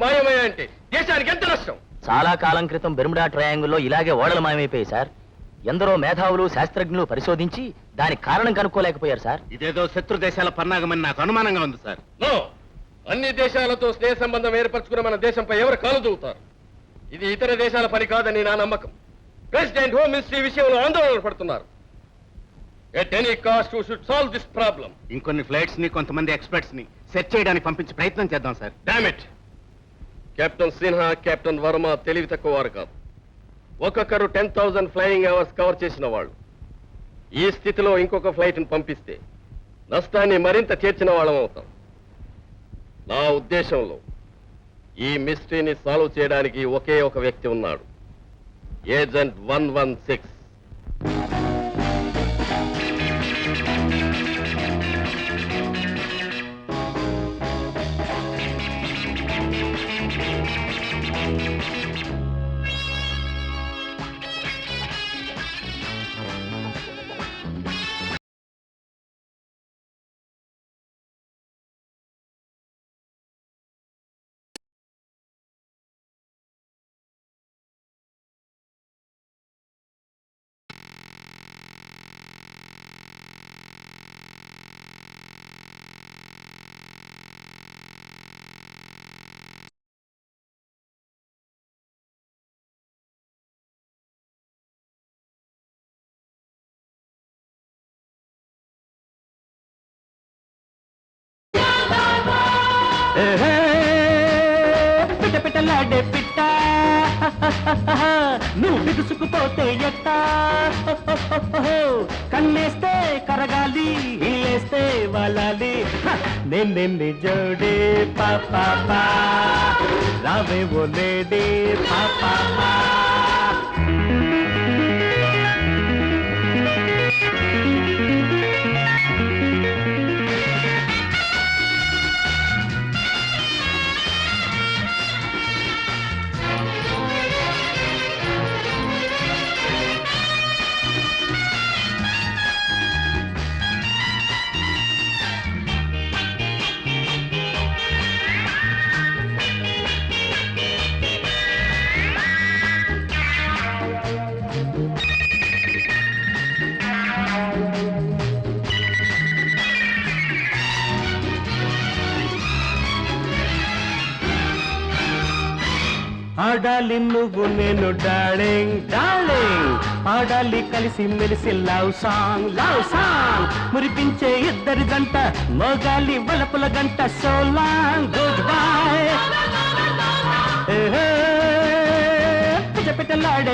మాయమయ్యాయంటే దేశానికి ఎంత నష్టం. చాలా కాలం క్రితం బెర్ముడా ట్రయాంగిల్లో ఇలాగే ఓడలు మాయమైపోయాయి సార్. ఎందరో మేధావులు శాస్త్రజ్ఞులు పరిశోధించి దానికి కారణం కనుక్కోలేకపోయారు సార్. ఇదేదో శత్రు దేశాల పన్నాగమని నాకు అనుమానంగా ఉంది సార్. నో, అన్ని దేశాలతో స్నేహ సంబంధం ఏర్పరచుకున్న మన దేశంపై ఎవరు కాలు దూవుతారు? ఇది ఇతర దేశాల పని కాదని నా నమ్మకం. ప్రెసిడెంట్, హోమ్ మినిస్ట్రీ విషయంలో ఆందోళన పడుతున్నారు. At any cost we should solve this problem. ఇంకొన్ని ఫ్లైట్స్ ని కొంతమంది ఎక్స్పర్ట్స్ ని సెట్ చేయడానికి పంపించి ప్రయత్నం చేద్దాం sir. Damn it, captain Sinha, captain Varma తెలివి తక్కువ వారు కాదు. ఒక్కొక్కరు 10,000 ఫ్లయింగ్ అవర్స్ కవర్ చేసిన వాళ్ళు. ఈ స్థితిలో ఇంకొక ఫ్లైట్ ని పంపిస్తే నష్టాన్ని మరింత చేర్చిన వాళ్ళం అవుతాం. నా ఉద్దేశంలో ఈ మిస్టరీని సాల్వ్ చేయడానికి ఒకే ఒక వ్యక్తి ఉన్నాడు, ఏజెంట్ 116. పిట్ట పిట్టలాడే పిట్ట నువ్వు బిగుసుకుపోతే ఎట్ట, కన్నేస్తే కరగాలి, ఇల్లేస్తే వాలాలి. నిన్ను జోడే పాపా రావే ఓ లేడే పాపా. ఆడాలి నువ్వు నేను డార్లింగ్ డార్లింగ్, పాడాలి కలిసి మెలిసి లవ్ సాంగ్ మురిపించే ఇద్దరి జంట, మోగాలి వలపుల గంట. So long good bye. పిటలాడే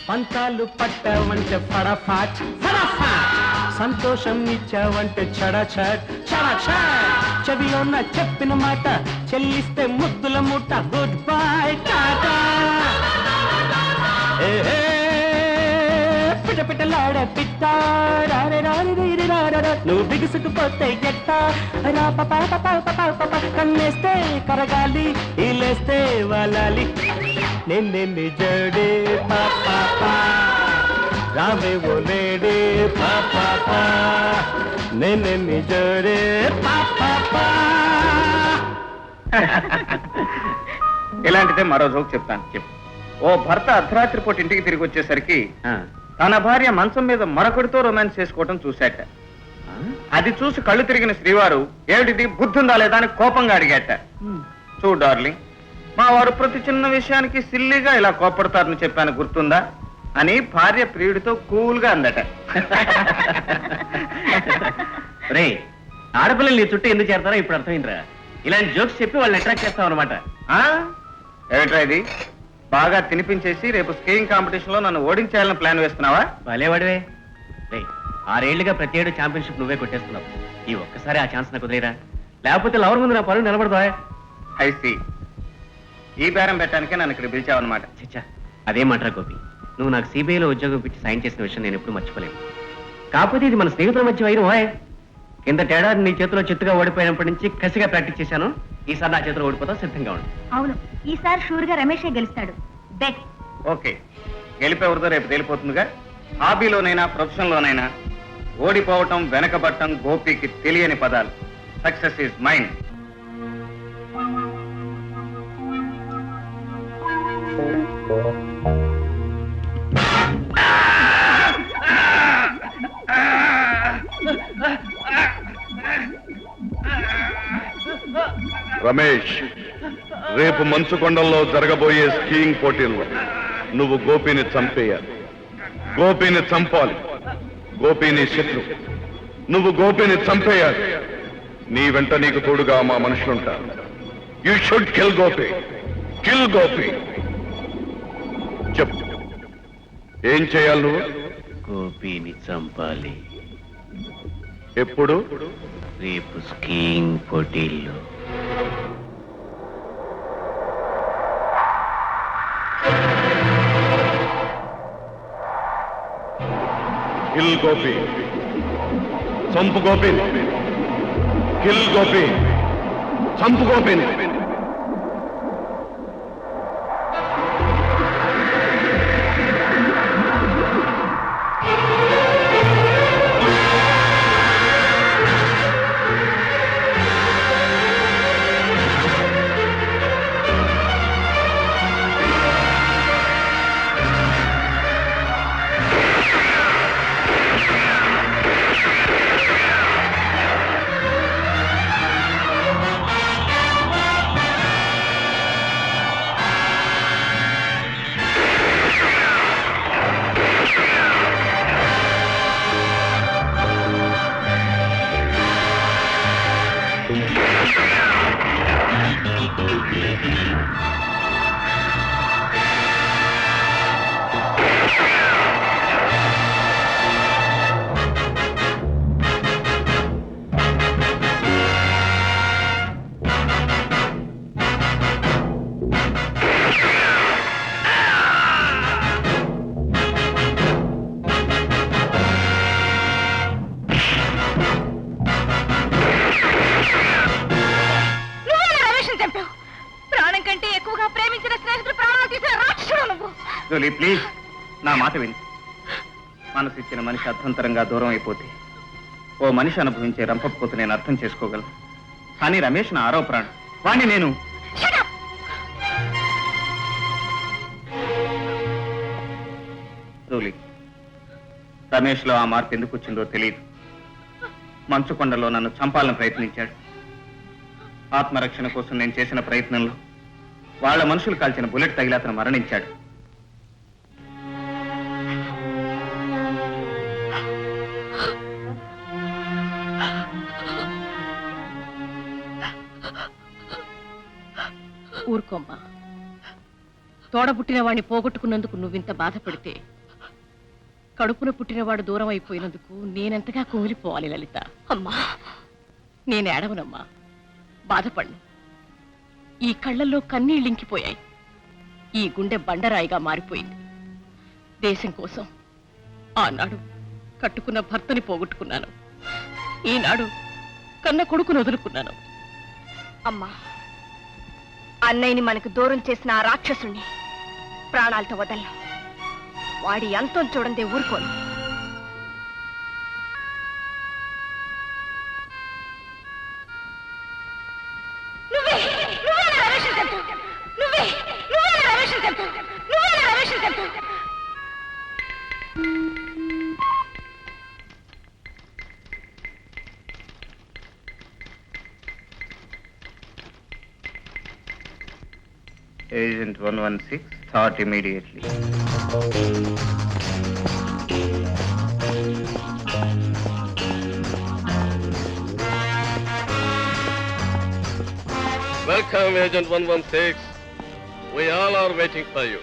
పంతాలు పట్టావంటే ఫడాఫాట్ ఫడాఫాట్, సంతోషం ఇచ్చావంటే చడచట్ చడచట్, చెవిలో నా చెప్పిన మాట చెల్లిస్తే ముద్దుల మూట. Good bye Tata. పిటలాడే పిట్ట, నువ్వు బిగుసుకుపోతే ఎట్ట, కన్నేస్తే కరగాలి, ఇలేస్తే వాలాలి. నిన్నే జడే పాపా, రావే ఓ లేడే పాపా, నిన్నే జడే పాపా. ఇలాంటిదే మరో జోక్ చెప్తాను. చెప్పు. ఓ భర్త అర్ధరాత్రి పూట ఇంటికి తిరిగి వచ్చేసరికి తన భార్య మంచం మీద మరొకడితో రొమాన్స్ చేసుకోవటం చూశాట. అది చూసి కళ్ళు తిరిగిన శ్రీవారు ఏమిటిది బుద్ధుందా లేదా అని కోపంగా అడిగాట. చూడు డార్లింగ్, మా వారు ప్రతి చిన్న విషయానికి సిల్లిగా ఇలా కోపడతారని చెప్పాను గుర్తుందా అని భార్య ప్రియుడితో కూల్గా అందట. రే, ఆడపిల్లలు నీ చుట్టూ ఎందుకు చేరతారో ఇప్పుడు అర్థమైందిరా. ఇలాంటి జోక్స్ చెప్పి వాళ్ళని అట్రాక్ట్ చేస్తావు అనమాట. ఏమిట్రా ఇది? బాగా తినిపించేసి రేపు స్కీయింగ్ కాంపిటీషన్ లో నన్ను ఓడించేయాలని ప్లాన్ వేస్తున్నావా? భలేవాడివే. రే, 6 ఏళ్లుగా ప్రతి ఏడు ఛాంపియన్షిప్ నువ్వే కొట్టేస్తున్నావు. ఈ ఒక్కసారి ఆ ఛాన్స్ నాకు వదిలేరా, లేకపోతే లవర్ ముందు నా పరువు నిలబడదా? ఐసి, ఈ బేరం పెట్టడానికే నన్ను ఇక్కడ పిలిచావన్నమాట. చచ్చా, అదేమంటారా గోపి, నువ్వు నాకు సిబిఐలో ఉద్యోగం పెట్టి సైన్ చేసిన విషయం నేను ఎప్పుడు మర్చిపోలేను. కాకపోతే ఇది మన స్నేహితుల మధ్య వైరం. కింద తేడా నీ చేతిలో చెట్టుగా ఓడిపోయినప్పటి నుంచి కసిగా ప్రాక్టీస్ చేశాను. ఈసారి నా చేతిలో ఓడిపోతా సిద్ధంగా ఉండు. అవును, ఈసారి షూర్ గా రమేషే గెలుస్తాడు. బెట్. ఓకే, గెలిపేవరితో రేపు తేలిపోతుందిగా. హాబీలోనైనా ప్రొఫెషన్లోనైనా ఓడిపోవటం వెనకబట్టం గోపికి తెలియని పదాలు. Success is mine. రమేష్, రేపు మంచుకొండల్లో జరగబోయే స్కీయింగ్ పోటీల్లో నువ్వు గోపిని చంపేయాలి. గోపిని చంపాలి. గోపిని శత్రు. నువ్వు గోపిని చంపేయాలి. నీ వెంట నీకు తోడుగా మా మనుషులుంటారు. You should kill Gopi. Kill Gopi. చెప్పు, ఏం చేయాలి నువ్వు? గోపిని చంపాలి. ఎప్పుడు? రేపు స్కీయింగ్ పోటీల్లో. కిల్ గోపి. చంపు గోపిని. కిల్ గోపి. చంపు గోపిని. జోలీ ప్లీజ్ నా మాట విని మనసు ఇచ్చిన మనిషి అర్థంతరంగా దూరం అయిపోతే ఓ మనిషి అనుభవించే రంపపోతే నేను అర్థం చేసుకోగలను. కానీ రమేష్ నా ఆరో ప్రాణం. వాణ్ణి నేను జోలీ, రమేష్లో ఆ మార్పు ఎందుకు వచ్చిందో తెలియదు. మంచుకొండలో నన్ను చంపాలని ప్రయత్నించాడు. ఆత్మరక్షణ కోసం నేను చేసిన ప్రయత్నంలో వాళ్ళ మనుషులు కాల్చిన బుల్లెట్ తగిలి అతను మరణించాడు. ఊరుకోమ్మా. తోడబుట్టిన వాడిని పోగొట్టుకున్నందుకు నువ్వింత బాధపడితే కడుపున పుట్టినవాడు దూరం అయిపోయినందుకు నేనెంతగా కుమిలిపోవాలి లలిత. అమ్మా, నేను ఏడవనమ్మా, బాధపడ్ను. ఈ కళ్ళల్లో కన్నీళ్ళింకిపోయాయి. ఈ గుండె బండరాయిగా మారిపోయింది. దేశం కోసం ఆనాడు కట్టుకున్న భర్తని పోగొట్టుకున్నాను. ఈనాడు కన్న కొడుకును వదులుకున్నాను. అమ్మా, అన్నయ్యని మనకు దూరం చేసిన ఆ రాక్షసుణ్ణి ప్రాణాలతో వదలను. వాడి అంతం చూడందే ఊరుకోను. Agent 116, start immediately. Welcome, Agent 116. We all are waiting for you.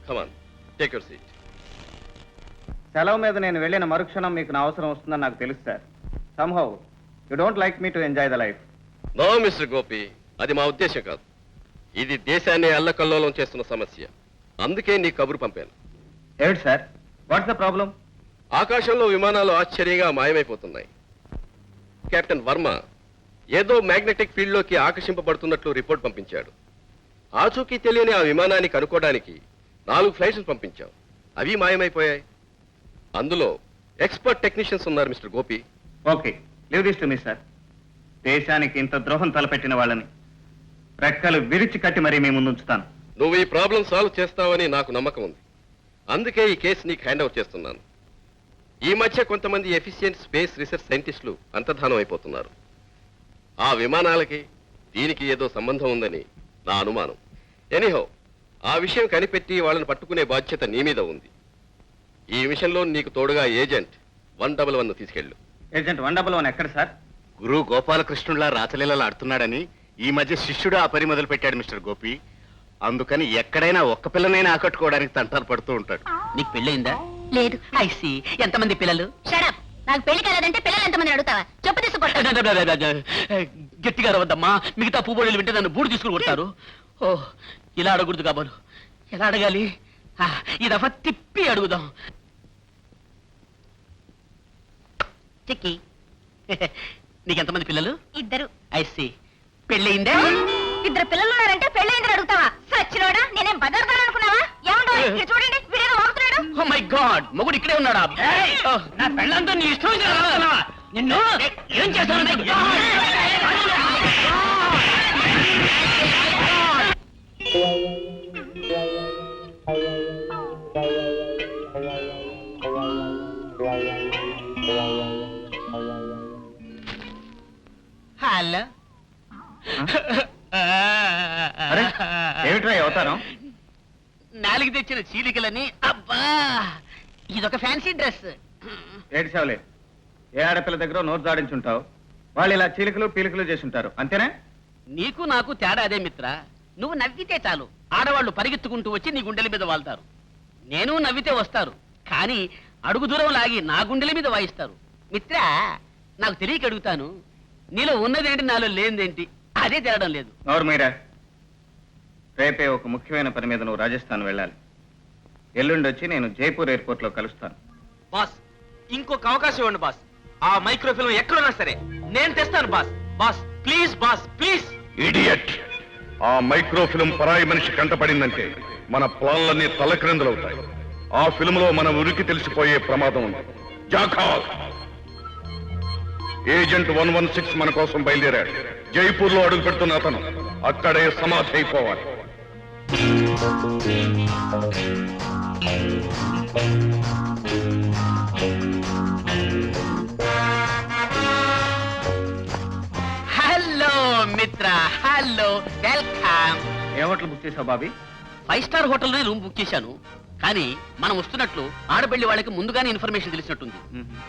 Come on, take your seat. సెలవు మీద నేను వెళ్ళిన మరుక్షణం మీకు నా అవసరం వస్తుందని నాకు తెలుసు sir. Somehow, you don't like me to enjoy the life. No, Mr. Gopi, అది మా ఉద్దేశం కాదు. ఇది దేశాన్ని అల్లకల్లోలం చేస్తున్న సమస్య. అందుకే నీ కబురు పంపాను. ఏమిటి సార్, వాట్స్ ద ప్రాబ్లం? ఆకాశంలో విమానాలు ఆశ్చర్యంగా మాయమైపోతున్నాయి. కెప్టెన్ వర్మ ఏదో మ్యాగ్నెటిక్ ఫీల్డ్ లోకి ఆకర్షింపబడుతున్నట్లు రిపోర్ట్ పంపించాడు. ఆచూకీ తెలియని ఆ విమానాన్ని కనుక్కోవడానికి 4 ఫ్లైట్స్ పంపించాం. అవి మాయమైపోయాయి. అందులో ఎక్స్పర్ట్ టెక్నీషియన్స్ ఉన్నారు mister Gopi. Okay, leave this to me sir. దేశానికి ఇంత ద్రోహం తలపెట్టిన వాళ్ళని రెక్కలు విరిచి కట్టి మరీ మీ ముందు ఉంచుతాను. నువ్వు ఈ ప్రాబ్లం సాల్వ్ చేస్తావని నాకు నమ్మకం ఉంది. అందుకే ఈ కేసు నీకు హ్యాండ్ అవుట్ చేస్తున్నాను. ఈ మధ్య కొంతమంది ఎఫిషియెంట్ స్పేస్ రీసెర్చ్ సైంటిస్టులు అంతర్ధానం అయిపోతున్నారు. ఆ విమానాలకి దీనికి ఏదో సంబంధం ఉందని నా అనుమానం. ఎనీహో, ఆ విషయం కనిపెట్టి వాళ్ళని పట్టుకునే బాధ్యత నీ మీద ఉంది. ఈ విషయంలో నీకు తోడుగా ఏజెంట్ 111 తీసుకెళ్ళు. ఏజెంట్ 111 ఎక్కడ సార్? గురు గోపాలకృష్ణులా రాచలీలలు ఆడుతున్నాడని ఈ మధ్య శిష్యుడు ఆ పని మొదలు పెట్టాడు మిస్టర్ గోపి. అందుకని ఎక్కడైనా ఒక్క పిల్లనైనా ఆకట్టుకోవడానికి తంటాలు పడుతూ ఉంటాడు. నీకు పెళ్ళయిందా? లేదు. ఐసి. ఎంతమంది పిల్లలు? షడప్. నాకు పెళ్లి కాలేదంటే పిల్లలు ఎంతమంది అడుగుతావా? చెప్పు తీసుకుంటా. గట్టిగా రవద్దమ్మా, మిగతా పువ్వులు వింటే నన్ను బూడి తీసుకుని కొడతారు. ఓ, ఇలా అడగకూడదు కాబోలు. ఎలా అడగాలి? ఈ దఫా తిప్పి అడుగుదాం. చిక్కి, నీకెంతమంది పిల్లలు? 2. ఐసి. పెళ్ళయిందా? 2 పిల్లలు ఉన్నారంటే పెళ్ళైందని అడుగుతావా? సచ్చినోడా, నేనేం బదర్దాను అనుకున్నావా? ఏమంటో చూడండి, వీడేదో వాగుతున్నాడు. ఓ మై గాడ్, మొగుడు ఇక్కడే ఉన్నాడా? నా పెళ్ళంతా నీ ఇష్టం నిన్ను ఏం చేస్తాను? హలో. అరే, ఏమిట్రా అవతారం? నాలుగు తెచ్చిన చీలికలని. అబ్బా, ఇదొక ఫ్యాన్సీ డ్రెస్. ఏడ్చావులే, ఏ ఆడపిల్ల దగ్గర నోరు జాడించుంటావు. వాళ్ళు ఇలా చీలికలు పీలికలు చేసుంటారు, అంతేనా? నీకు నాకు తేడా అదే మిత్ర. నువ్వు నవ్వితే చాలు, ఆడవాళ్ళు పరిగెత్తుకుంటూ వచ్చి నీ గుండెల మీద వాళ్తారు. నేను నవ్వితే వస్తారు, కానీ అడుగు దూరం లాగి నా గుండెల మీద వాయిస్తారు. మిత్ర, నాకు తెలియక అడుగుతాను, నీలో ఉన్నదేంటి నాలో లేనిదేంటి? అదే తేరడం లేదు. నోరు మీరా. రేపే ఒక ముఖ్యమైన పని మీద నువ్వు రాజస్థాన్ వెళ్ళాలి. ఎల్లుండి వచ్చి నేను జైపూర్ ఎయిర్పోర్ట్ లో కలుస్తాను. బాస్, ఇంకొక అవకాశం ఇవ్వండి బాస్. ఆ మైక్రోఫిల్మ్ ఎక్కడున్నా సరే నేను తెస్తాను boss. Boss please, boss please. Idiot, ఆ మైక్రోఫిల్మ్ పరాయి మనిషి కంటపడిందంటే మన ప్లాన్లన్నీ తలక్రిందులవుతాయి. ఆ ఫిల్మ్ లో మన ఉనికి తెలిసిపోయే ప్రమాదం ఉంది. జాఖాల్ ఏజెంట్ 116 మన కోసం బయలుదేరాడు. జైపూర్ లో అడుగు పెడుతున్న అతను అక్కడే సమాధి అయిపోవాలి. హలో మిత్ర, హలో, వెల్కమ్. ఏ హోటల్ బుక్ చేసావు బాబీ? 5 స్టార్ హోటల్లోనే రూమ్ బుక్ చేశాను. కానీ మనం వస్తున్నట్లు ఆడపల్లి వాళ్ళకి ముందుగానే ఇన్ఫర్మేషన్ తెలిసినట్టుంది.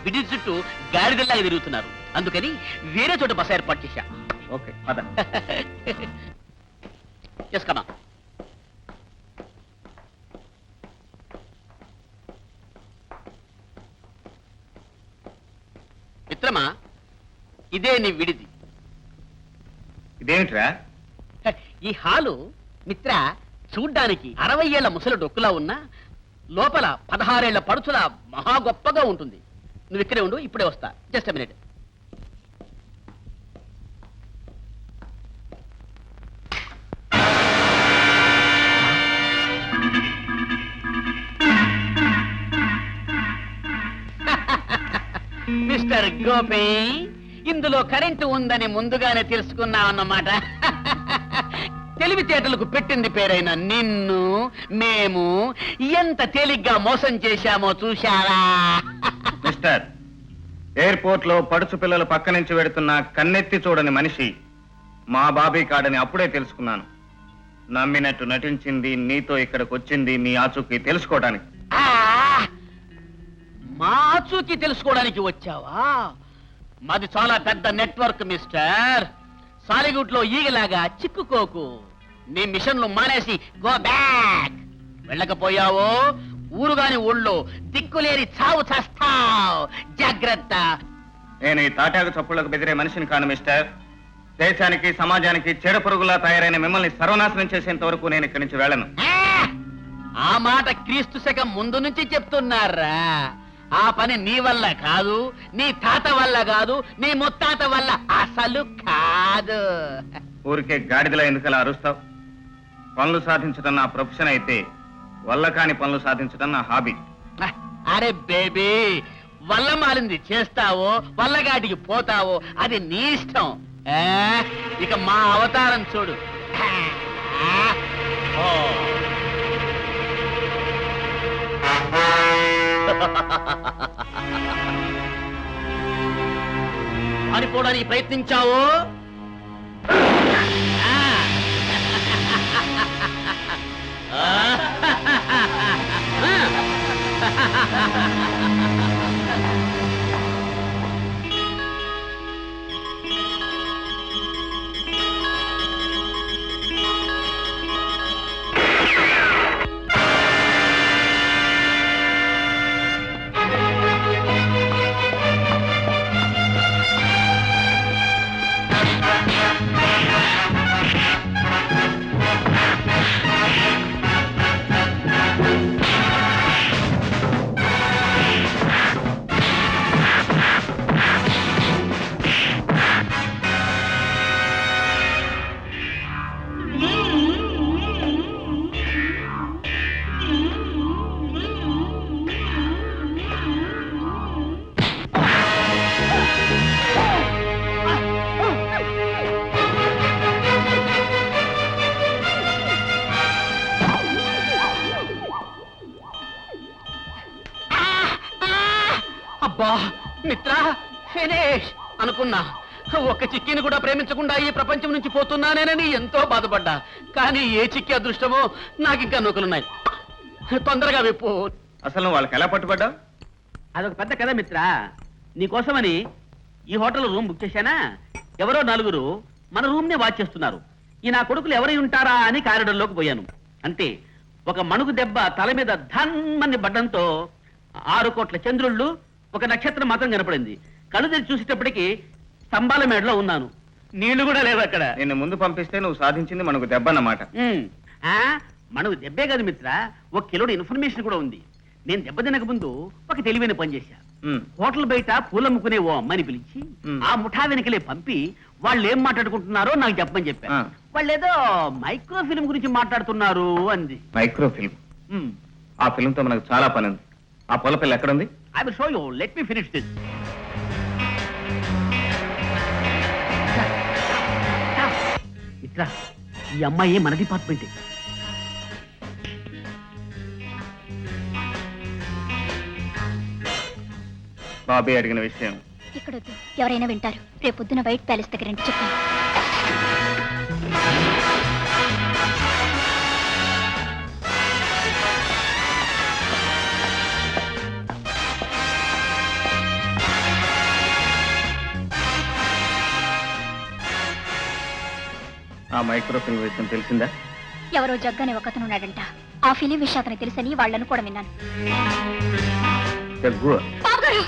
విడి చుట్టూ గాడిదల్లాగా తిరుగుతున్నారు. అందుకని వేరే చోట బస ఏర్పాటు చేశా. ఓకే, పద. ఎస్ కమా. మిత్రమా, ఇదే నీ విడిది. ఇదేమిట్రా? ఈ హాలు మిత్ర చూడ్డానికి 60 ఏళ్ల ముసలి డొక్కులా ఉన్నా లోపల 16 ఏళ్ల పడుచులా మహా గొప్పగా ఉంటుంది. నువ్వు ఇక్కడే ఉండు, ఇప్పుడే వస్తా. Just a minute. Mister Gopi, ఇందులో కరెంటు ఉందని ముందుగానే తెలుసుకున్నావు అన్నమాట. తెలివితేటలకు పెట్టింది పేరైన నిన్ను మేము ఎంత తేలిగ్గా మోసం చేశామో చూశారా? మిస్టర్, ఎయిర్పోర్ట్ లో పడుచు పిల్లలు పక్క నుంచి వెడుతున్న కన్నెత్తి చూడని మనిషి మా బాబీ కాడని అప్పుడే తెలుసుకున్నాను. నమ్మినట్టు నటించింది, నీతో ఇక్కడికి వచ్చింది నీ ఆచూకీ తెలుసుకోవడానికి. ఆ, మా ఆచూకీ తెలుసుకోవడానికి వచ్చావా? మాది చాలా పెద్ద నెట్వర్క్ మిస్టర్. సాలిగుట్లో ఈగలాగా చిక్కుకోకు. నీ మిషన్లు మానేసి గో బ్యాక్. వెళ్ళకపోయావో ఊరుగాని ఊళ్ళో దిక్కులేని చావు చేస్తావు. జాగ్రత్త. నేను ఈ తాటాకు చప్పుళ్లకు బెదిరే మనిషిని కాను మిస్టర్. దేశానికి సమాజానికి చెడు పురుగులా తయారైన మిమ్మల్ని సర్వనాశనం చేసేంత వరకు నేను ఇక్కడి నుంచి వెళ్ళను. ఆ మాట క్రీస్తు శకం ముందు నుంచి చెప్తున్నారా? ఆ పని నీ వల్ల కాదు, నీ తాత వల్ల కాదు, నీ ముత్తాత వల్ల అసలు కాదు. ఊరికే గాడిదలా ఎందుకలా అరుస్తావు? పనులు సాధించడం నా ప్రొఫెషన్ అయితే వల్ల కాని పనులు సాధించడం నా హాబీ. అరే బేబీ, వల్ల మాలింది చేస్తావో వల్లగాటికి పోతావో అది నీ ఇష్టం. ఇక మా అవతారం చూడు. పారిపోవడానికి ప్రయత్నించావు. అబ్బా మిత్ర, ఫినిష్ అనుకున్నా. ఒక చిక్కిని కూడా ప్రేమించకుండా ఈ ప్రపంచం నుంచి పోతున్నానేనని ఎంతో బాధపడ్డా. కానీ ఏ చిక్కి అదృష్టమో, నాకింకా నూకలున్నాయి. తొందరగా విప్పు. అసలు నువ్వు వాళ్ళకి ఎలా పట్టుబడ్డావు? అదొక పెద్ద కథ మిత్ర. నీకోసమని ఈ హోటల్ రూమ్ బుక్ చేశానా? ఎవరో 4 మన రూమ్ నే వాచ్ చేస్తున్నారు. ఈ నా కొడుకులు ఎవరై ఉంటారా అని కారిడర్లోకి పోయాను. అంతే, ఒక మణుగు దెబ్బ తల మీద ధన్మని పడ్డంతో 6 కోట్ల చంద్రుళ్ళు, ఒక నక్షత్రం మాత్రం కనపడింది. కళ్ళు తెరిచి చూసేటప్పటికి స్తంభాల మేడలో ఉన్నాను. నీళ్లు కూడా లేవు అక్కడ. నిన్ను ముందు పంపిస్తే నువ్వు సాధించింది మనకు దెబ్బ అన్నమాట. మనకు దెబ్బే కాదు మిత్ర, 1 కిలోడు ఇన్ఫర్మేషన్ కూడా ఉంది. నేను దెబ్బ తినక ముందు ఒక తెలివైన పని చేశా. హోటల్ బయట పూలమ్ముకునే ఓ అమ్మాయిని పిలిచి ఆ ముఠా వెనకలే పంపి వాళ్ళు ఏం మాట్లాడుకుంటున్నారో నాకు చెప్పమని చెప్పాను. వాళ్ళు ఏదో మైక్రో ఫిల్మ్ గురించి మాట్లాడుతున్నారు అంది. Micro film. ఆ ఫిల్మ్ తో మనకు చాలా పని ఉంది. ఆ పొల పిల్ల ఎక్కడుంది? I will show you, let me finish this. ఇట్లా ఈ అమ్మాయి మన డిపార్ట్మెంట్. బాబీ అడిగిన విషయం ఇక్కడ వద్దు, ఎవరైనా వింటారు. రేపు పొద్దున వైట్ ప్యాలెస్ దగ్గర రండి, చెప్తాను. ఆ మైక్రో ఫిల్మ్ విషయం తెలిసిందా? ఎవరో జగ్గనే ఒకతను ఉన్నాడంట. ఆ ఫిలిం విషయం అతనికి తెలుసని వాళ్ళను కూడా విన్నాను. జగ్గు. బాబుగారు!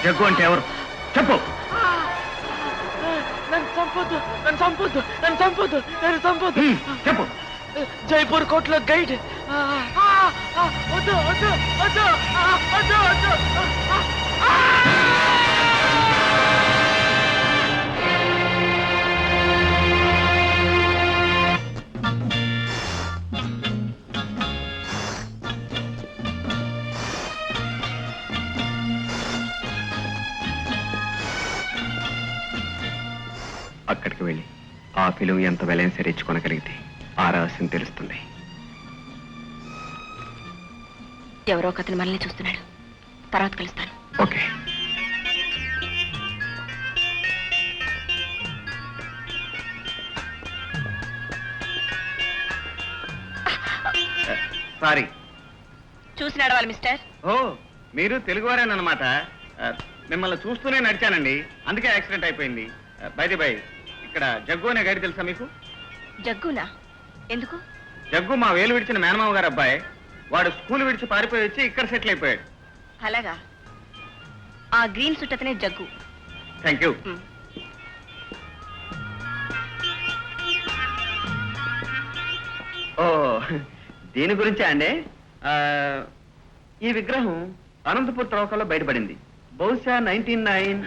జగ్గు అంటే ఎవరు? చెప్పు. చెప్పు. జైపూర్ కోర్టులో గైడ్. అక్కడికి వెళ్ళి ఆ ఫిలిం ఎంత వెలైన సరే ఇచ్చుకొనగలిగితే ఆ రహస్యం తెలుస్తుంది. ఎవరో ఒకతను మనల్ని చూస్తున్నాడు. తర్వాత కలుస్తాను. ఓకే. సారీ. చూసి నడవాలి మిస్టర్. ఓ, మీరు తెలుగువారేనమాట. మిమ్మల్ని చూస్తూనే నడిచానండి, అందుకే యాక్సిడెంట్ అయిపోయింది. బై ఇక్కడ జగ్గు అనే గైడ్ తెలుసా మీకు? జగ్గునా? ఎందుకు? జగ్గు మా వేలు విడిచిన మేనమామ గారు అబ్బాయి. వాడు స్కూల్ విడిచి పారిపోయి వచ్చి ఇక్కడ సెటిల్ అయిపోయాడు. అలాగా? ఆ గ్రీన్ సుట్ అతనే జగ్గు. Thank you. ఓ, దీని గురించా అండి? ఈ విగ్రహం అనంతపూర్ త్రవ్వకాల్లో బయటపడింది. బహుశా 1909.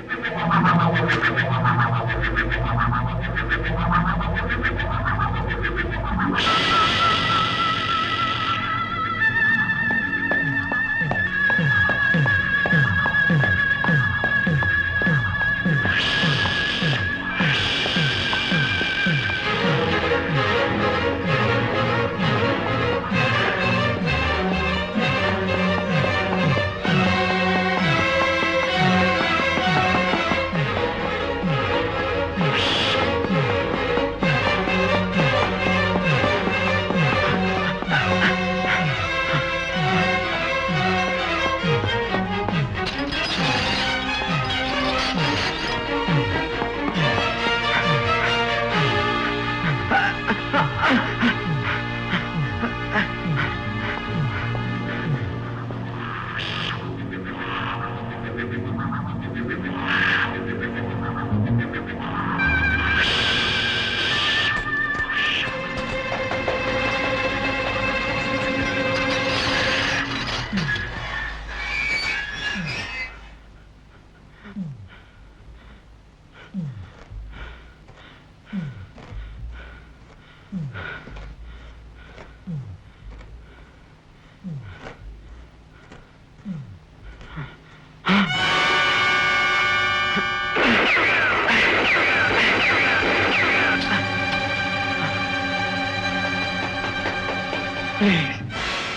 ప్లీజ్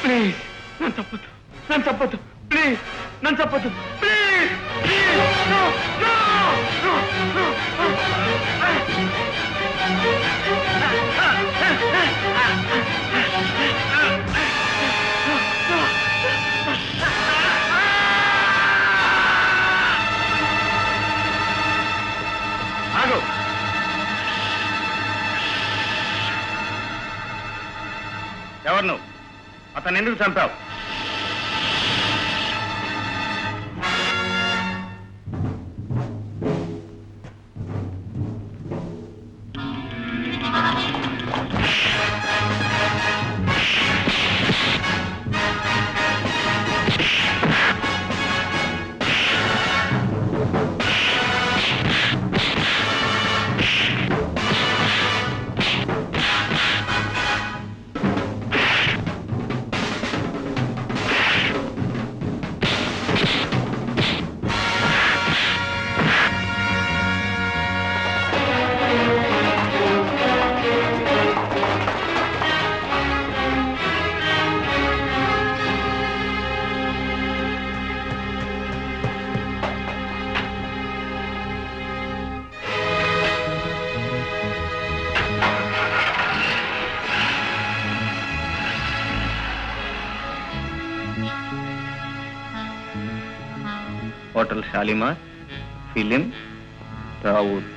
ప్లీజ్ నన్ను చంపొద్దు, నన్ను చంపొద్దు, ప్లీజ్ నన్ను చంపొద్దు, please please no no no no ఆగు. ఎవరు నువ్వు? అతను ఎందుకు చంపావు? Hotel Shalimar, film Dawood.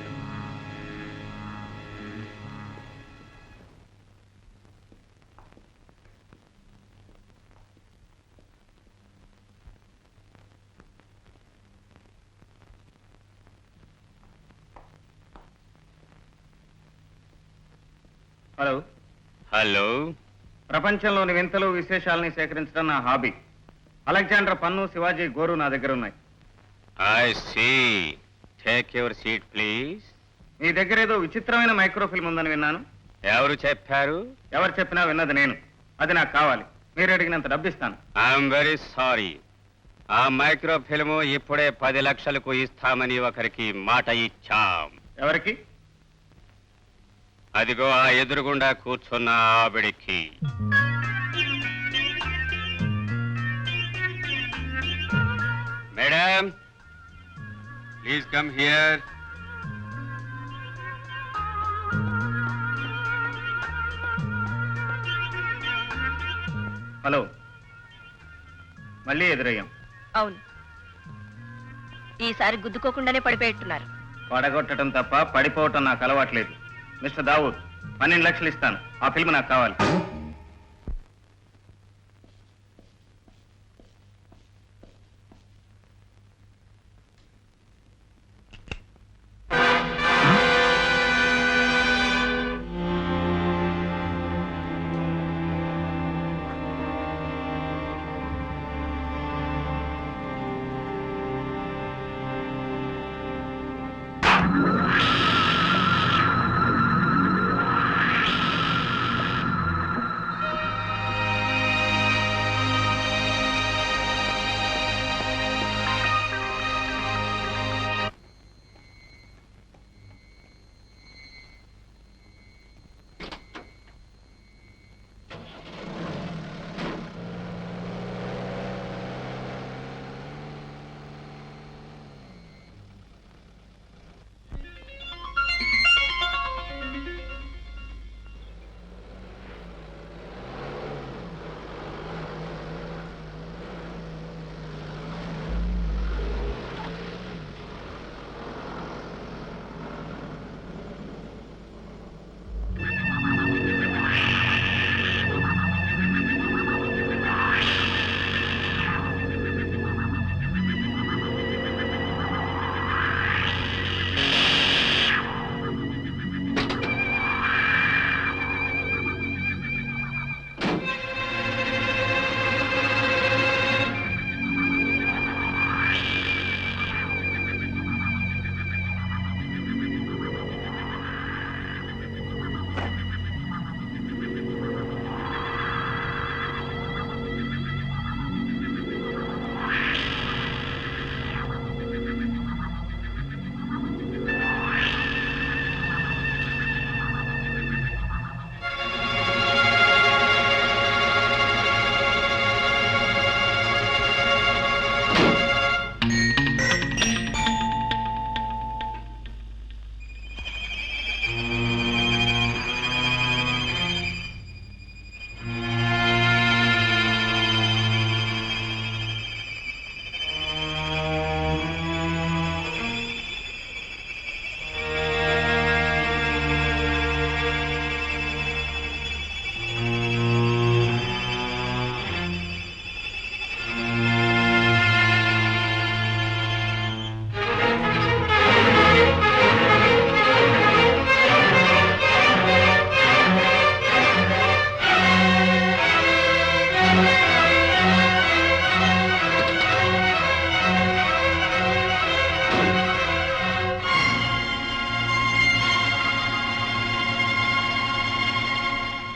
Hello. Hello, ప్రపంచంలోని వింతలు విశేషాలని సేకరించడం నా హాబీ. అలెగ్జాండర్ పన్ను, శివాజీ గోరు నా దగ్గర ఉన్నాయి. I see. Take your seat please. మీ దగ్గర ఏదో విచిత్రమైన మైక్రోఫిల్మ్ ఉందని విన్నాను. ఎవరు చెప్పారు? ఎవరు చెప్పినా విన్నది నేను. అది నాకు కావాలి. మీరు అడిగినంత డబ్బిస్తాను. I'm very sorry. ఆ మైక్రో ఫిల్మ్ ఇప్పుడే 10 లక్షలకు ఇస్తామని ఒకరికి మాట ఇచ్చాం. ఎవరికి? అదిగో ఆ ఎదురుగుండా కూర్చున్న ఆవిడికి. Madam, please come here. Hello. మళ్ళీ ఎదురయ్యాం. అవును, ఈసారి గుద్దుకోకుండానే పడిపోయేట్టున్నారు. పడగొట్టడం తప్ప పడిపోవటం నాకు అలవాట్లేదు. మిస్టర్ దావూద్, 12 లక్షలు ఇస్తాను. ఆ ఫిల్మ్ నాకు కావాలి.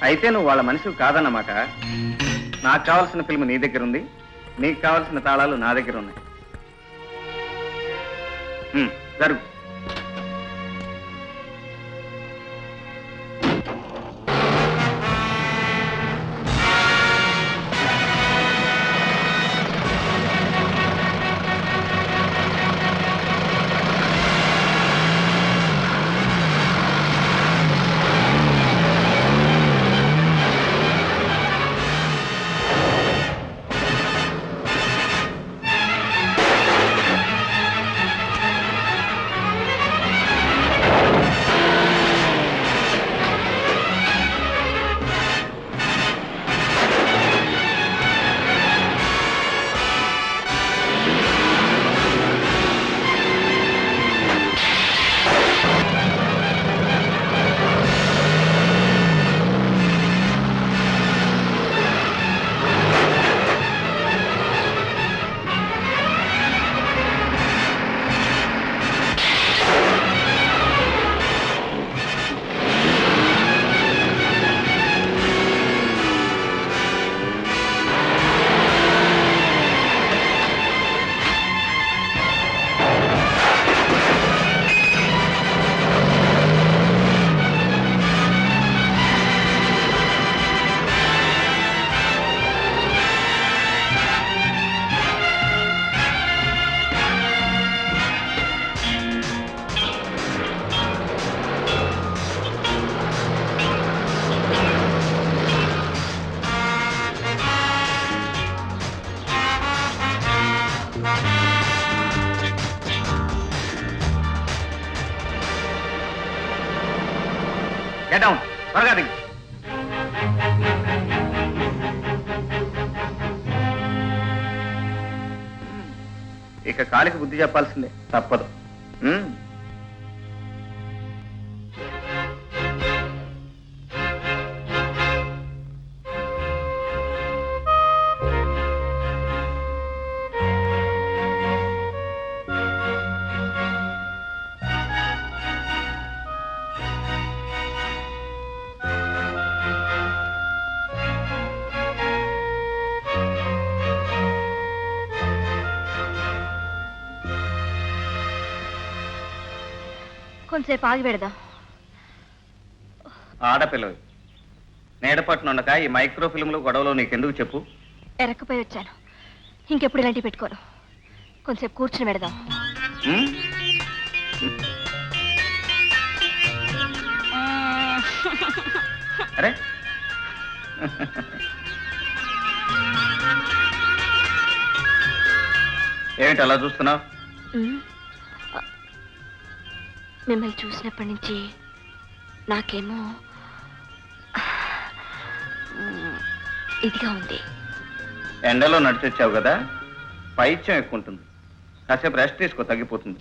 అయితే నువ్వు వాళ్ళ మనిషివి కాదన్నమాట. నాకు కావాల్సిన ఫిల్మ్ నీ దగ్గర ఉంది, నీకు కావాల్సిన తాళాలు నా దగ్గర ఉన్నాయి. జరుగు. Get down. త్వరగా దిగు. ఇక కాలికి బుద్ధి చెప్పాల్సిందే, తప్పదు. కొంచెంసేపు ఆగి పెడదాం. ఆడపిల్లవి నేడపట్టునుండక ఈ మైక్రో ఫిల్మ్లు గొడవలో నీకెందుకు చెప్పు? ఎరక్కపోయి వచ్చాను, ఇంకెప్పుడు ఇలాంటివి పెట్టుకోను. కొంచెంసేపు కూర్చుని పెడదాం. అరే ఏమిటి అలా చూస్తున్నావు? మిమ్మల్ని చూసినప్పటి నుంచి నాకేమో ఇదిగా ఉంది. ఎండలో నడిచొచ్చావు కదా, పైత్యం ఎక్కువ ఉంటుంది. కాసేపు రెస్ట్ తీసుకో, తగ్గిపోతుంది.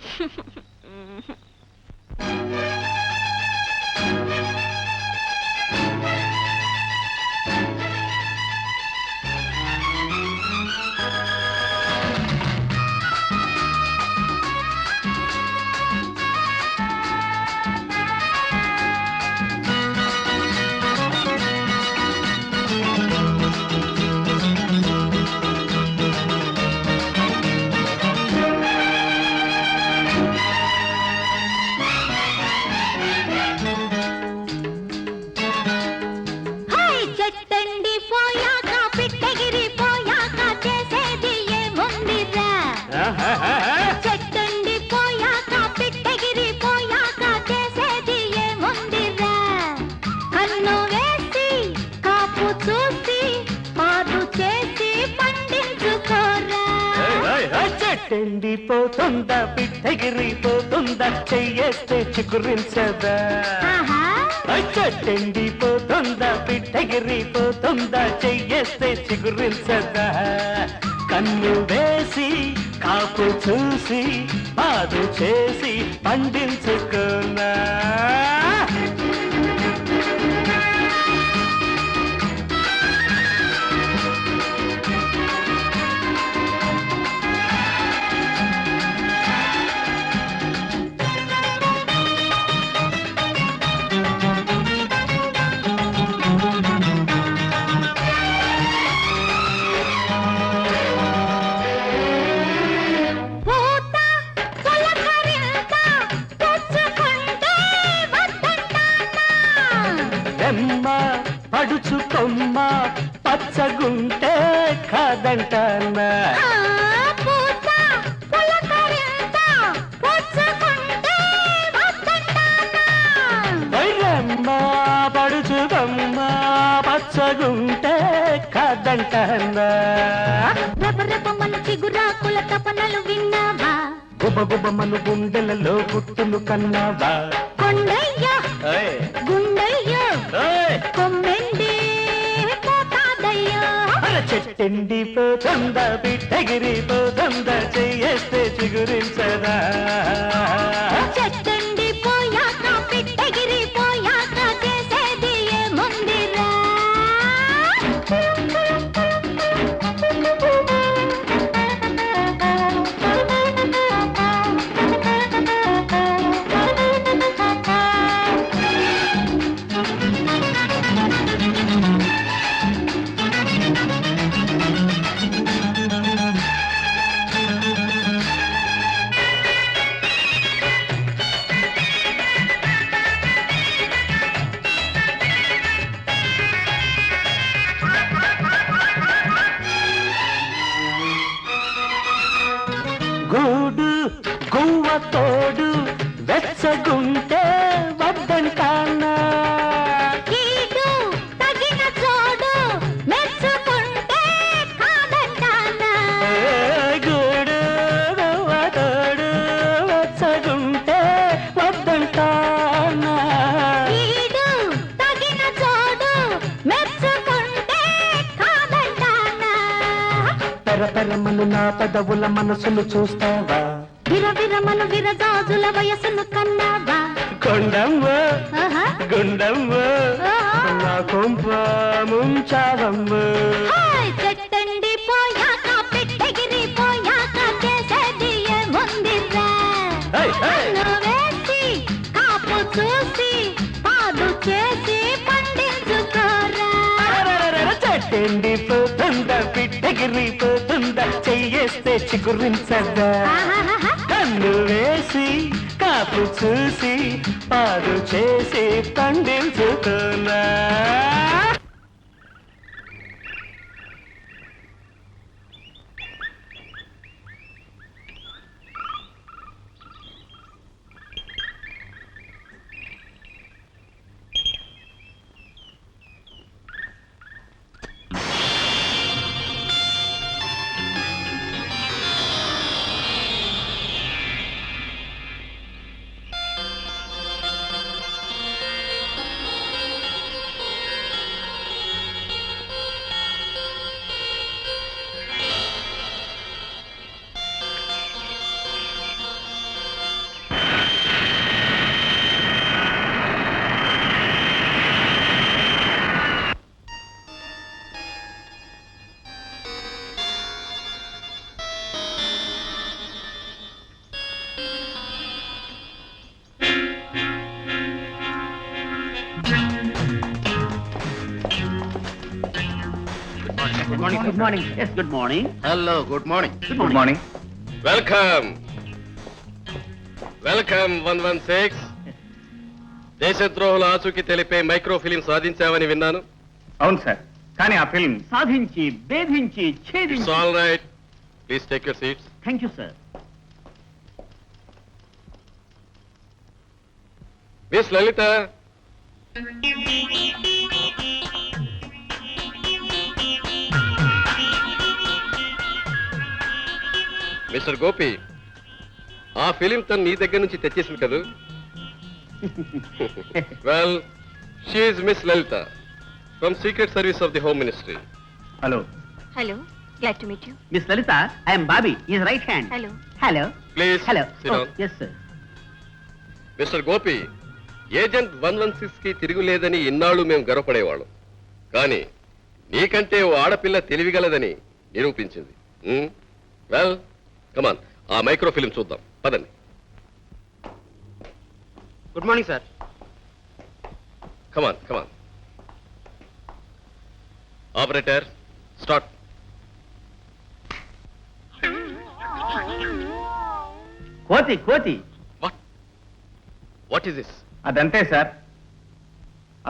చెట్టెండిపోతుందా, పిట్టగిరిపోతుందా, చెయ్యేస్తే చిగురించదా. చెట్టెండిపోతుందా, పిట్టగిరిపోతుందా, చెయ్యేస్తే చిగురించదా. కన్ను వేసి కాపు చూసి పాదు చేసి పండించుకున్నా. పచ్చగుంటే కాదంటానా పూత పులకరింత పుచ్చుకుంటే వద్దంటానా. వైరమ్మ పడుచుగమ్మ పచ్చగుంటే కాదంటానా రెపరెపమన్న చిగురాకుల తపనలు విన్నావా? గుబగుబమను గుండెలలో గుట్టును కన్నావా కొండయ్య ఓయ్, గుండయ్య ఓయ్. కొమ్మెండి పోతాదయ్యా. అర చెట్టెండి పోతుంద బిడ్డగిరి పోతుంద చెయ్యేస్తే చిగురించదా చెట్టండి పోయాక పిట్టగిరి పోయాక చేసేది ఏముందిరా? గూడు గువ్వ తోడు వెచ్చగుంటే వద్దంటానా కీడు తగిన చోడు మెచ్చుకుంటే కాదంటానా. గూడు గువ్వ తోడు వెచ్చగుంటే వద్దంటానా కీడు తగిన చోడు మెచ్చుకుంటే కాదంటానా. పెరపెరమను నా పెదవుల మనసును చూస్తావా విరవిరమను విరజాజుల వయసును కన్నావా? కొండమ్మ ఆహా. గుండమ్మ ఆహా. నా కొంప ముంచావమ్మ హాయ్ చెట్టండి పోయాక పిట్టగిరి పోయాక చేసేది ఏముందిరా? High, high. కన్ను వేసి కాపు చూసి పాదు చేసి పండించుకోరా. అరెరెరెరె, చెట్టెండి పోతుందా పిట్టగిరి పోతుందా చెయ్యేస్తే చిగురించదా ఆహాహాహా. కన్ను వేసి కాపు చూసి పాడు చేసి పండించుతున్నా good morning good morning yes good morning hello good morning good morning. Welcome welcome 116. దేశద్రోహుల ఆచూకీ తెలిపే మైక్రో ఫిలిం సాధించావని విన్నాను. అవును సార్, కానీ ఆ ఫిల్మ్ సాధించి భేదించి ఇట్స్ ఛేదించి all right, please take your seats. Thank you sir. Miss Lalitha, mister Gopi, ఆ ఫిలిం తను నీ దగ్గర నుంచి తెచ్చేసింది కదా? Well, she's miss Lalitha from secret service of the home ministry. Hello. Hello, glad to meet you. Miss Lalitha, I'm Bobby, is right hand. Hello. Hello please hello sit down. Yes sir. Mister Gopi, agent 116 కి తిరుగులేదని ఇన్నాళ్ళు మేము గర్వపడేవాళ్ళం. కానీ నీకంటే ఓ ఆడపిల్ల తెలివిగలదని నిరూపించింది. Well కమాన్, ఆ micro film చూద్దాం, పదండి. Good morning sir. Come on come on. Operator, start. కోతి కోతి. What is this? అదంతే సార్,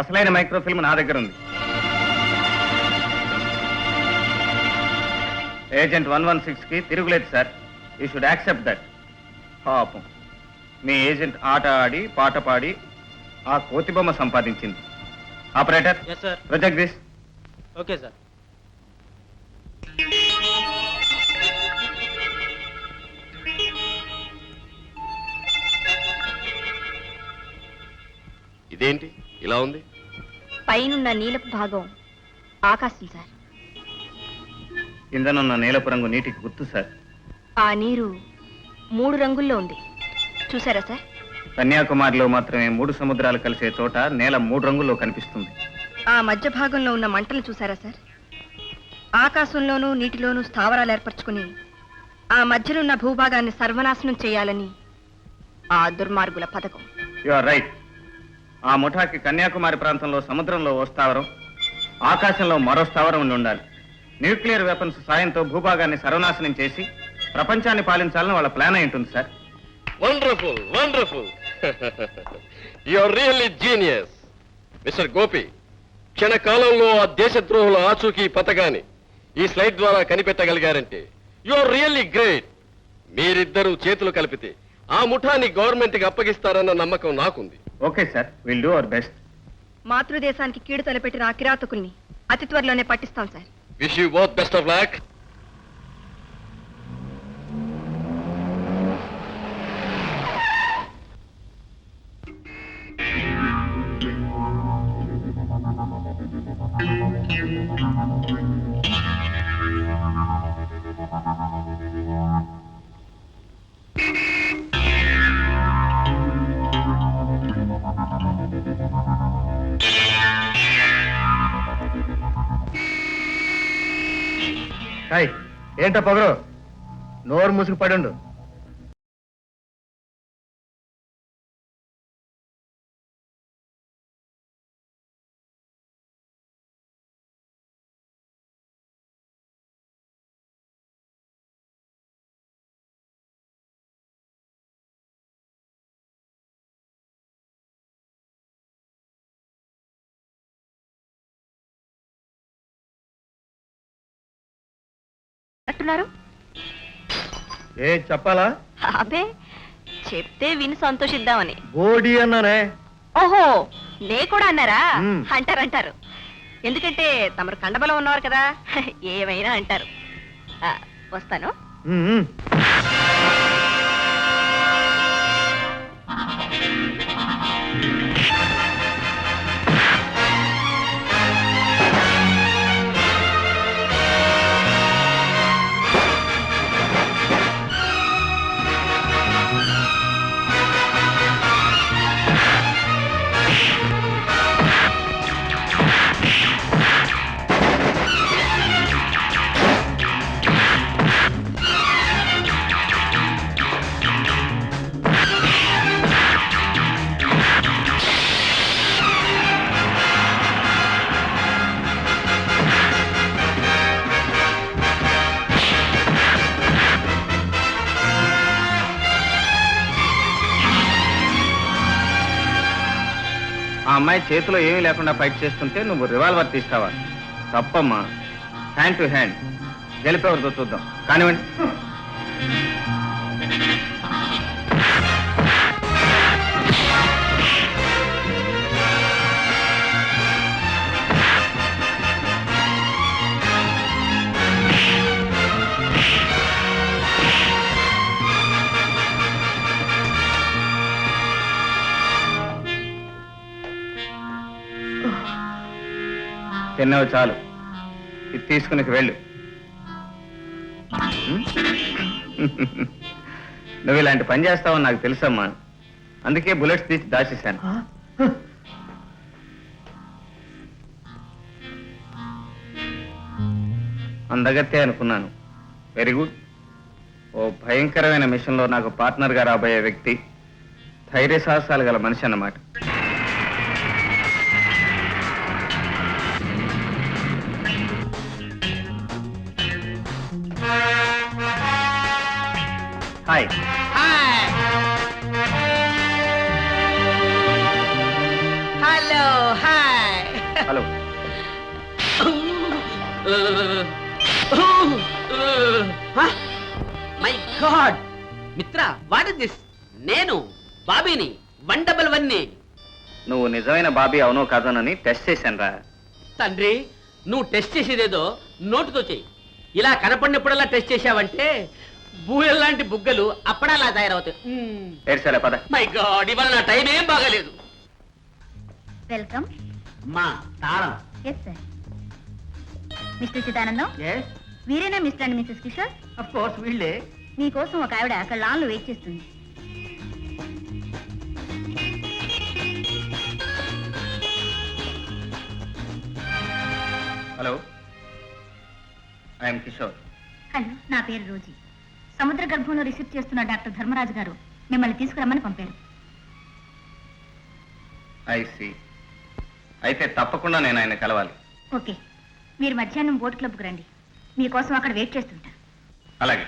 అసలైన మైక్రో ఫిల్మ్ నా దగ్గర ఉంది. ఏజెంట్ 116 కి తిరుగులేదు sir. You should accept that. పాపం మీ ఏజెంట్ ఆట ఆడి పాట పాడి ఆ కోతి బొమ్మ సంపాదించింది. Operator project this. Okay sir. ఇదేంటి ఇలా ఉంది? పైనున్న నీలపు భాగం ఆకాశం సార్. కిందనున్న నీలపు రంగు నీటికి గుర్తు సార్. ఆ నీరు 3 రంగుల్లో ఉంది, చూసారా సార్? కన్యాకుమారిలో మాత్రమే 3 సముద్రాలు కలిసే చోట నేల 3 రంగుల్లో కనిపిస్తుంది. ఆ మధ్య భాగంలో ఉన్న మంటలు చూసారా సార్? ఆకాశంలోనూ నీటిలోనూ స్థావరాలు ఏర్పరచుకుని ఆ మధ్యనున్న భూభాగాన్ని సర్వనాశనం చేయాలని ఆ దుర్మార్గుల పథకం. You are right. ఆ ముఠాకి కన్యాకుమారి ప్రాంతంలో సముద్రంలో ఓ స్థావరం, ఆకాశంలో మరో స్థావరం ఉండి ఉండాలి. న్యూక్లియర్ వెపన్స్ సాయంతో భూభాగాన్ని సర్వనాశనం చేసి ప్రపంచాన్ని పాలించాలని వాళ్ళ ప్లాన్ అయి ఉంటుంది sir. Wonderful, wonderful. You are really genius mister Gopi. క్షణకాలంలో ఆ దేశద్రోహుల ఆచూకీ పథకాన్ని ఈ స్లైడ్ ద్వారా కనిపెట్టగలిగారంటే యు ఆర్ రియల్లీ గ్రేట్. మీరిద్దరూ చేతులు కలిపితే ఆ ముఠాన్ని గవర్నమెంట్ కి అప్పగిస్తారన్న నమ్మకం నాకుంది. Okay sir, will do our best. మాతృదేశానికి కీడు తలపెట్టిన ఆ కిరాతకుల్ని అతి త్వరలోనే పట్టిస్తాం sir. Wish you both best of luck. Hi, ఏంటో పొగరు, నోరు మూసుకు పడుండు. అంటున్నారు? ఏ చెప్పాలా? అబే, చెప్తే విని సంతోషిద్దామని. బోడి అన్నానే. ఓహో, నే కూడా అన్నారా? మ్మ్. అంటారు. ఎందుకంటే తమరు కండబలం ఉన్నవారు కదా, ఏమైనా అంటారు. వస్తాను. ఆ అమ్మాయి చేతిలో ఏమీ లేకుండా ఫైట్ చేస్తుంటే నువ్వు రివాల్వర్ తీస్తావా? తప్పమ్మా. హ్యాండ్ టు హ్యాండ్ గెలిపేవరితో చూద్దాం. కానివ్వండి. తిన్నావు చాలు, ఇది తీసుకుని వెళ్ళు. నువ్వు ఇలాంటి పని చేస్తావని నాకు తెలుసమ్మా, అందుకే బుల్లెట్స్ తీసి దాచేశాను. అందగత్తే అనుకున్నాను. Very good. ఓ భయంకరమైన మిషన్లో నాకు పార్ట్నర్గా రాబోయే వ్యక్తి ధైర్య సాహసాలు గల మనిషి అన్నమాట. Hi. Hello, hi. Hello. My God మిత్ర, వాట్ ఇస్ దిస్? నేను బాబీని 111ని. నువ్వు నిజమైన బాబీ అవునో కాదోనని టెస్ట్ చేశాను రా. తండ్రి, నువ్వు టెస్ట్ చేసేదేదో నోటుతో చెయ్యి. ఇలా కనపడినప్పుడల్లా టెస్ట్ చేశావంటే బూయల్లాంటి బుగ్గలు అప్పుడలా తయారవుతాయి. ఏడ్చాలే పద. మై గాడ్, ఇవాళ నా టైం ఏం బాగాలేదు. వెల్కమ్. మా తాళం. Yes sir. మిస్టర్ చిదానందం, వీరేనా mister and missus Kishore? Of course వీళ్ళే. మీకోసం ఒక ఆవిడ అక్కడ లాన్లో వెయిట్ చేస్తుంది. Hello, I'm Kishore. హలో, నా పేరు రోజీ. సముద్ర గర్భంలో రీసెర్చ్ చేస్తున్న డాక్టర్ ధర్మరాజు గారు మిమ్మల్ని తీసుకురమ్మని పంపారు. I see. అయితే తప్పకుండా నేను ఆయన కలవాలి. ఓకే, మీరు మధ్యాహ్నం బోట్ క్లబ్కు రండి. మీకోసం అక్కడ వెయిట్ చేస్తుంటా. అలాగే.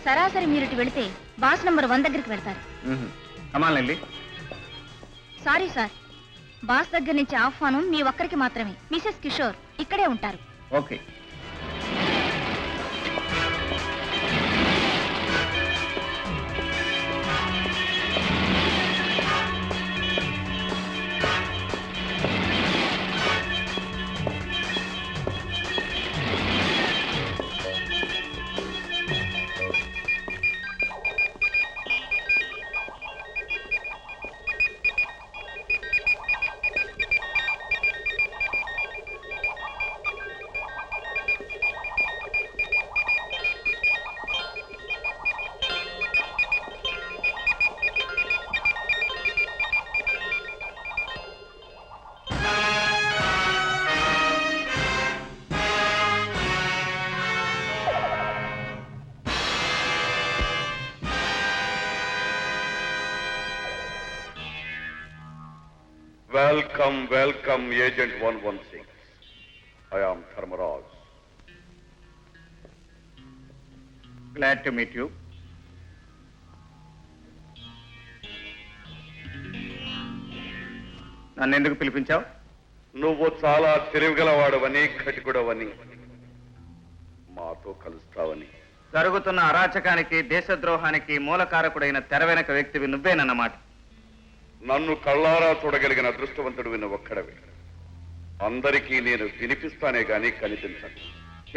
సరాసరి మీరు ఇటు వెళితే బాస్ నంబర్ 1 దగ్గరికి వెళ్తారు. కమాల్. సారీ సార్, బాస్ దగ్గర నుంచి ఆహ్వానం మీ ఒక్కరికి మాత్రమే. మిసెస్ కిషోర్ ఇక్కడే ఉంటారు. Okay. Welcome, welcome, Agent 116. I am Dharmaraj. Glad to meet you. నన్ను ఎందుకు పిలిపించావు? నువ్వు చాలా తెలివిగలవాడవని, కటికుడవని, మాతో కలుస్తావని. జరుగుతున్న అరాచకానికి, దేశద్రోహానికి మూలకారకుడైన తెర వెనక వ్యక్తివి నువ్వేనన్నమాట. నన్ను కళ్ళారా చూడగలిగిన అదృష్టవంతుడు ఒక్కడవే. అందరికీ నేను వినిపిస్తానే గాని కనిపించను.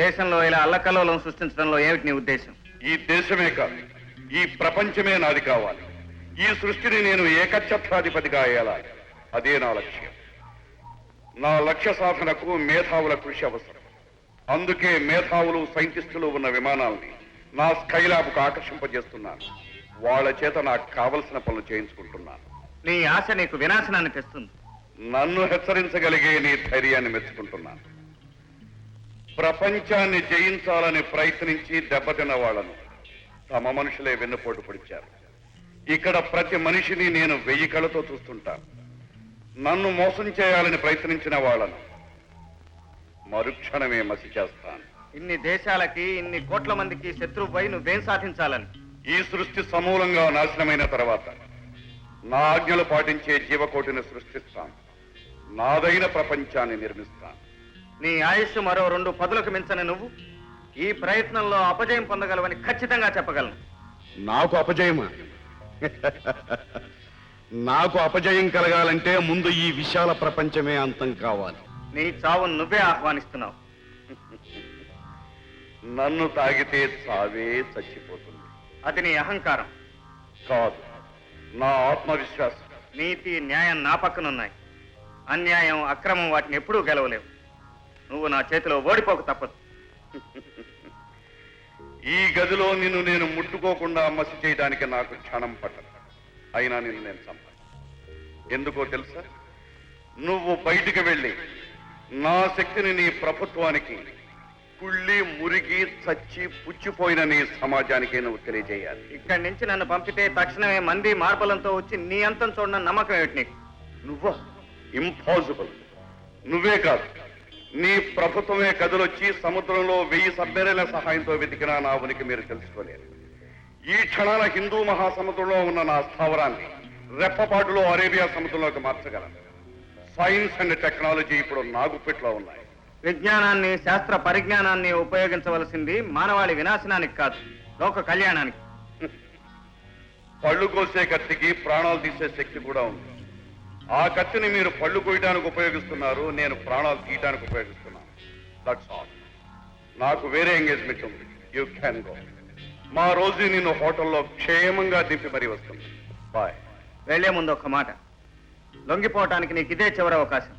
దేశంలో ఇలా అల్లకల్లోలం సృష్టించడంలో ఏమిటి నీ ఉద్దేశం? ఈ దేశమే కాదు, ఈ ప్రపంచమే నాది కావాలి. ఈ సృష్టిని నేను ఏకఛత్రాధిపతిగా అయ్యాలి. అదే నా లక్ష్యం. నా లక్ష్య సాధనకు మేధావుల కృషి అవసరం. అందుకే మేధావులు, సైంటిస్టులు ఉన్న విమానాల్ని నా స్కైలాబ్కు ఆకర్షింపజేస్తున్నాను. వాళ్ళ చేత నాకు కావలసిన పనులు చేయించుకుంటున్నాను. నీ ఆశ నీకు వినాశనాన్ని తెస్తుంది. నన్ను హెచ్చరించగలిగే నీ ధైర్యాన్ని మెచ్చుకుంటున్నాను. ప్రపంచాన్ని జయించాలని ప్రయత్నించి దెబ్బతిన్న వాళ్లను తమ మనుషులే వెన్నుపోటు పొడిచారు. ఇక్కడ ప్రతి మనిషిని నేను 1000 కళ్ళతో చూస్తుంటాను. నన్ను మోసం చేయాలని ప్రయత్నించిన వాళ్లను మరుక్షణమే మసి చేస్తాను. ఇన్ని దేశాలకి, ఇన్ని కోట్ల మందికి శత్రువుపై నువ్వేం సాధించాలని? ఈ సృష్టి సమూలంగా నాశనమైన తర్వాత నా ఆజ్ఞలు పాటించే జీవకోటిని సృష్టిస్తాను. నాదైన ప్రపంచాన్ని నిర్మిస్తాను. నీ ఆయుష్ మరో 2 పదులకు మించని నువ్వు ఈ ప్రయత్నంలో అపజయం పొందగలవని ఖచ్చితంగా చెప్పగలను. నాకు అపజయమా? నాకు అపజయం కలగాలంటే ముందు ఈ విశాల ప్రపంచమే అంతం కావాలి. నీ చావును నువ్వే ఆహ్వానిస్తున్నావు. నన్ను తాగితే చావే చచ్చిపోతుంది. అది నీ అహంకారం కాదు, నా ఆత్మవిశ్వాసం. నీతి, న్యాయం నా పక్కనున్నాయి. అన్యాయం అక్రమం వాటిని ఎప్పుడూ గెలవలేవు. నువ్వు నా చేతిలో ఓడిపోక తప్పదు. ఈ గదిలో నిన్ను నేను ముట్టుకోకుండా మసి చేయడానికి నాకు క్షణం పట్టదు. అయినా నిన్ను నేను చంపాను. ఎందుకో తెలుసా? నువ్వు బయటికి వెళ్ళి నా శక్తిని నీ ప్రభుత్వానికి, కుళ్ళి మురిగి చచ్చి పుచ్చిపోయిన నీ సమాజానికి నువ్వు తెలియజేయాలి. ఇక్కడి నుంచి నన్ను పంపితే తక్షణమే మంది మార్బలంతో వచ్చి నీ అంతం చూడన్న నమ్మకం ఏమిటి నీకు? నువ్వా? ఇంపాసిబుల్. నువ్వే కాదు, నీ ప్రభుత్వమే కదులొచ్చి సముద్రంలో 1000 సబ్మెరైన్ల సహాయంతో వెతికినా నా ఉనికి మీరు తెలుసుకోలేరు. ఈ క్షణాల హిందూ మహాసముద్రంలో ఉన్న నా స్థావరాన్ని రెప్పపాటులో అరేబియా సముద్రంలోకి మార్చగలను. సైన్స్ అండ్ టెక్నాలజీ ఇప్పుడు నాగుపెట్లో ఉన్నాయి. విజ్ఞానాన్ని, శాస్త్ర పరిజ్ఞానాన్ని ఉపయోగించవలసింది మానవాళి వినాశనానికి కాదు, లోక కళ్యాణానికి. పళ్ళు కోసే కత్తికి ప్రాణాలు తీసే శక్తి కూడా ఉంది. ఆ కత్తిని మీరు పళ్ళు కోయడానికి ఉపయోగిస్తున్నారు, నేను ప్రాణాలు తీయడానికి ఉపయోగిస్తున్నాను. That's all. నాకు వేరే ఎంగేజ్మెంట్ ఉంది. You can go. మా రోజు నిన్ను హోటల్లో క్షేమంగా దింపి మరీ వస్తుంది. బాయ్. వెళ్లే ముందు ఒక్క మాట, లొంగిపోవటానికి నీకు ఇదే చివరి అవకాశం.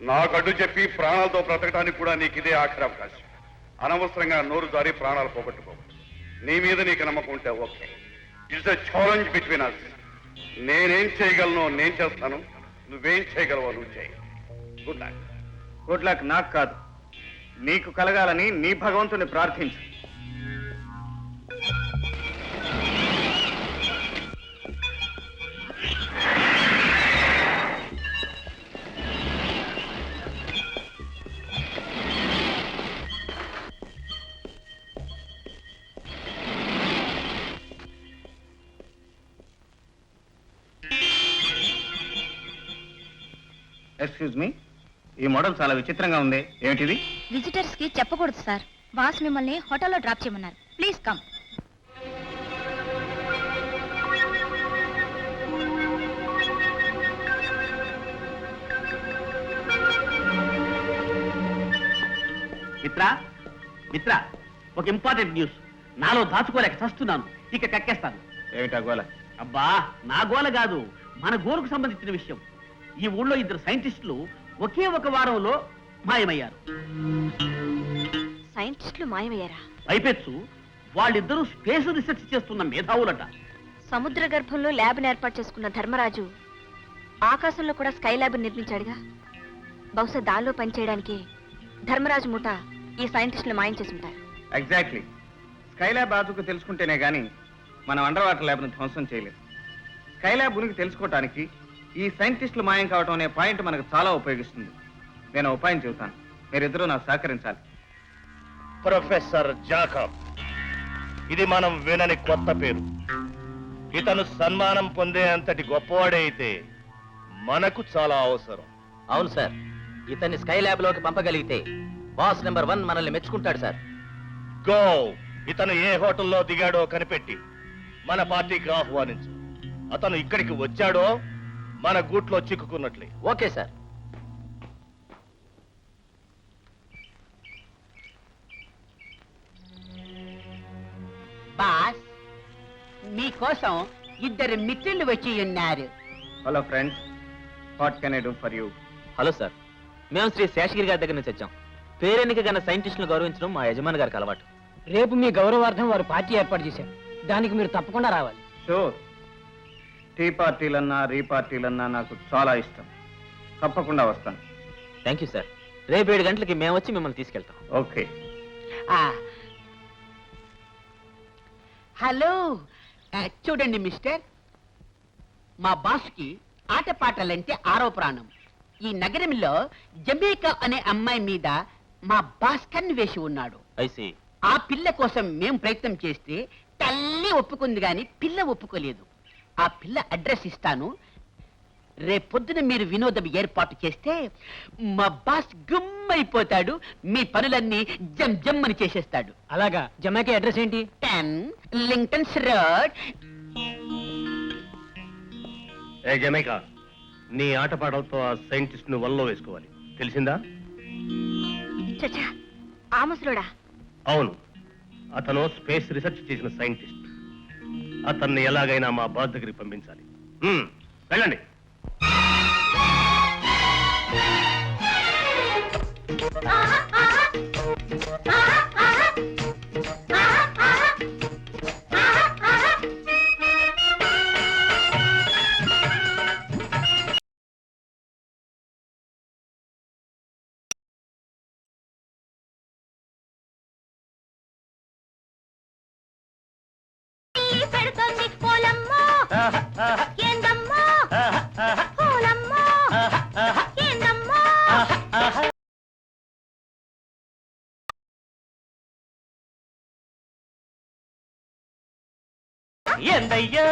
నాకు అడ్డు చెప్పి ప్రాణాలతో బ్రతకడానికి కూడా నీకు ఇదే ఆఖరి అవకాశం. అనవసరంగా నోరు జారి ప్రాణాలు పోగొట్టుకోవచ్చు. నీ మీద నీకు నమ్మకం ఉంటే okay. It's a challenge between us. నేనేం చేయగలను నేను చేస్తాను, నువ్వేం చేయగలవో నువ్వు చేయి. Good luck. గుడ్ లక్ నాకు కాదు, నీకు కలగాలని నీ భగవంతుని ప్రార్థించు. ఎక్స్క్యూజ్ మీ, ఈ మోడల్ చాలా విచిత్రంగా ఉంది. ఏమిటిది? విజిటర్స్ కి చెప్పకూడదు సార్. బాస్ మిమ్మల్ని హోటల్లో డ్రాప్ చేయమన్నారు. Please come. మిత్రా, మిత్రా, ఒక ఇంపార్టెంట్ న్యూస్. నాలో దాచుకోలేక చస్తున్నాను, ఇక కక్కేస్తాను. ఏమిటా గోల? అబ్బా, నా గోల కాదు, మన గోలుకు సంబంధించిన విషయం. ఈ ఊళ్ళో 2 సైంటిస్టులు ఒకే ఒక వారంలో మాయమయ్యారు. సైంటిస్టులు మాయమయ్యారా? పైపెచ్చు వాళ్ళిద్దరూ స్పేస్ రీసెర్చ్ చేస్తున్న మేధావులట. సముద్ర గర్భంలో ల్యాబ్ ఏర్పాటు చేసుకున్న ధర్మరాజు ఆకాశంలో కూడా స్కై ల్యాబ్ నిర్మించాడుగా. బహుశా దానిలో పనిచేయడానికి ధర్మరాజు ముఠ ఈ సైంటిస్టులు మాయం చేసి ఉంటారు. ఎగ్జాక్ట్లీ. స్కైలాబ్ బాధకు తెలుసుకుంటేనే గానీ మనం అండర్ వాటర్ ల్యాబ్ను ధ్వంసం చేయలేదు. స్కైలాబ్ ఉనికి తెలుసుకోవటానికి ఈ సైంటిస్టులు మాయం కావటం అనే పాయింట్ మనకు చాలా ఉపయోగిస్తుంది. నేను ఉపాయం చెబుతాను, మీరిద్దరూ నాకు సహకరించాలి. ప్రొఫెసర్ జాకబ్, ఇది మనం వినని కొత్త పేరు. ఇతను సన్మానం పొందే అంతటి గొప్పవాడే అయితే మనకు చాలా అవసరం. అవును సార్, ఇతన్ని స్కై ల్యాబ్ లోకి పంపగలిగితే బాస్ నెంబర్ 1 మనల్ని మెచ్చుకుంటాడు సార్. గో, ఇతను ఏ హోటల్లో దిగాడో కనిపెట్టి మన పార్టీకి ఆహ్వానించు. అతను ఇక్కడికి వచ్చాడో మన గూట్లో చిక్కుకున్నట్లే. Okay sir. బాస్, మీకోసం 2 మిత్రులు వచ్చి ఉన్నారు. Hello friends, what can I do for you? Hello sir, మేము శ్రీ శేషగిరి గారి దగ్గర నుంచి వచ్చాం. పేరెన్నిక గల సైంటిస్టులను గౌరవించడం మా యజమాని గారికి అలవాటు. రేపు మీ గౌరవార్థం వారు పార్టీ ఏర్పాటు చేశారు. దానికి మీరు తప్పకుండా రావాలి. షూర్. టీ పార్టీలన్నా రీ పార్టీలన్నా నాకు చాలా ఇష్టం. తప్పకుండా వస్తాను. Thank you sir. రేపు 7 గంటలకి మేము వచ్చి మిమ్మల్ని తీసుకెళ్తాం. ఓకే. హలో, చూడండి మిస్టర్, మా బాస్కి ఆటపాటలంటే ఆరో ప్రాణం. ఈ నగరంలో జమేకా అనే అమ్మాయి మీద మా బాస్ కన్ను వేసి ఉన్నాడు. ఐసి. ఆ పిల్ల కోసం మేము ప్రయత్నం చేస్తే తల్లి ఒప్పుకుంది గాని పిల్ల ఒప్పుకోలేదు. ఆ పిల్ల అడ్రస్ ఇస్తాను. రేపొద్దున మీరు వినోదం ఏర్పాటు చేస్తే మా బాస్ గుమ్మైపోతాడు. మీ పనులన్నీ జమ్ జమ్ అని చేసేస్తాడు. అలాగా? జమాకి అడ్రస్ ఏంటి? 10 లింక్టన్స్ రోడ్. ఏ జమైకా, నీ ఆటపాటలతో ఆ సైంటిస్ట్ ను వల్లో వేసుకోవాలి, తెలిసిందా? చచ్చా, ఆ ముసలోడా? అవును, అతను స్పేస్ రీసెర్చ్ చేసిన సైంటిస్ట్. అతన్ని ఎలాగైనా మా బాస్ దగ్గరికి పంపించాలి. వెళ్ళండి. గిల్లి పెడుతోంది పోలమ్మో ఏందమ్మో పోలమ్మో ఏందమ్మో ఏందయ్యా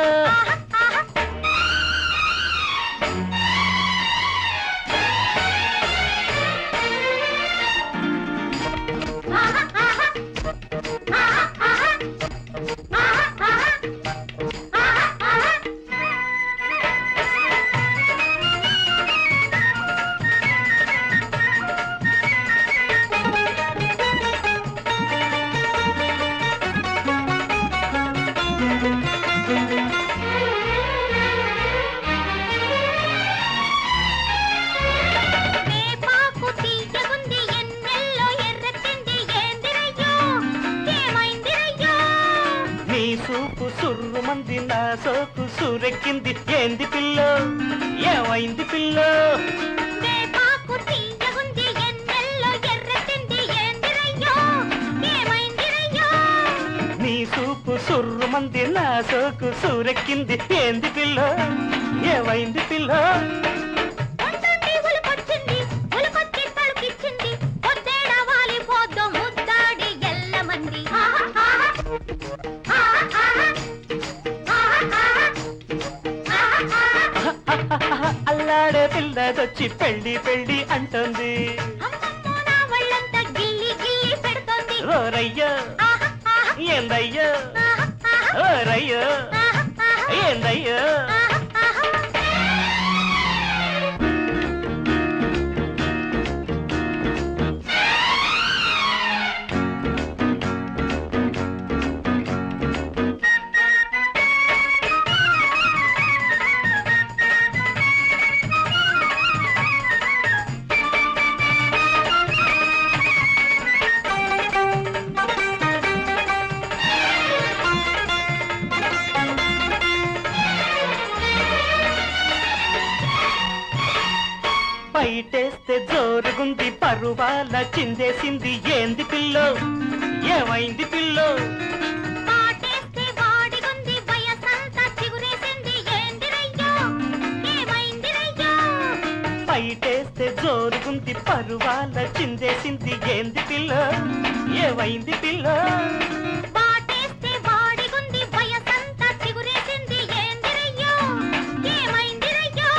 వేపాకు తీయగుంది ఎన్నెల్లో ఎర్రతింది ఏందిరయ్యో ఏమైందిరయ్యో నీ సూపు సుర్రు మంది నా సోకు సూరెక్కింది ఏంది పిల్లో ఏమైంది పిల్లో వేపాకు తీయగుంది ఎన్నెల్లో ఎర్రతింది ఏందిరయ్యో ఏమైందిరయ్యో నీ సూపు సుర్రు మంది నా సోకు సూరెక్కింది ఏంది పిల్లో ఏమైంది పిల్లో ఉంటుండి ఉలుకొచ్చింది ఉలుకొచ్చి తలుపిచ్చింది పొద్దేడ వాలిపోద్దో ముద్దాడి ఎల్లమంది అల్లాడే పిల్లదొచ్చి పెళ్లి పెళ్లి అంటుంది అమ్మమ్మో నా వాళ్ళంతా గిల్లి గిల్లి పెడుతోంది ఓరయ్యో ఏందయ్యో ఓరయ్యో ఏందయ్యో బయటేస్తే జోరుగుంది పరువాల చిందేసింది ఏంది పిల్లో ఏమైంది పిల్లో పాటేస్తే వాడిగుంది వయసంతా చిగురేసింది ఏందిరయ్యో ఏమైందిరయ్యో బయటేస్తే జోరుగుంది పరువాల చిందేసింది ఏంది పిల్లో ఏమైంది పిల్లో పాటేస్తే వాడిగుంది వయసంతా చిగురేసింది ఏందిరయ్యో ఏమైందిరయ్యో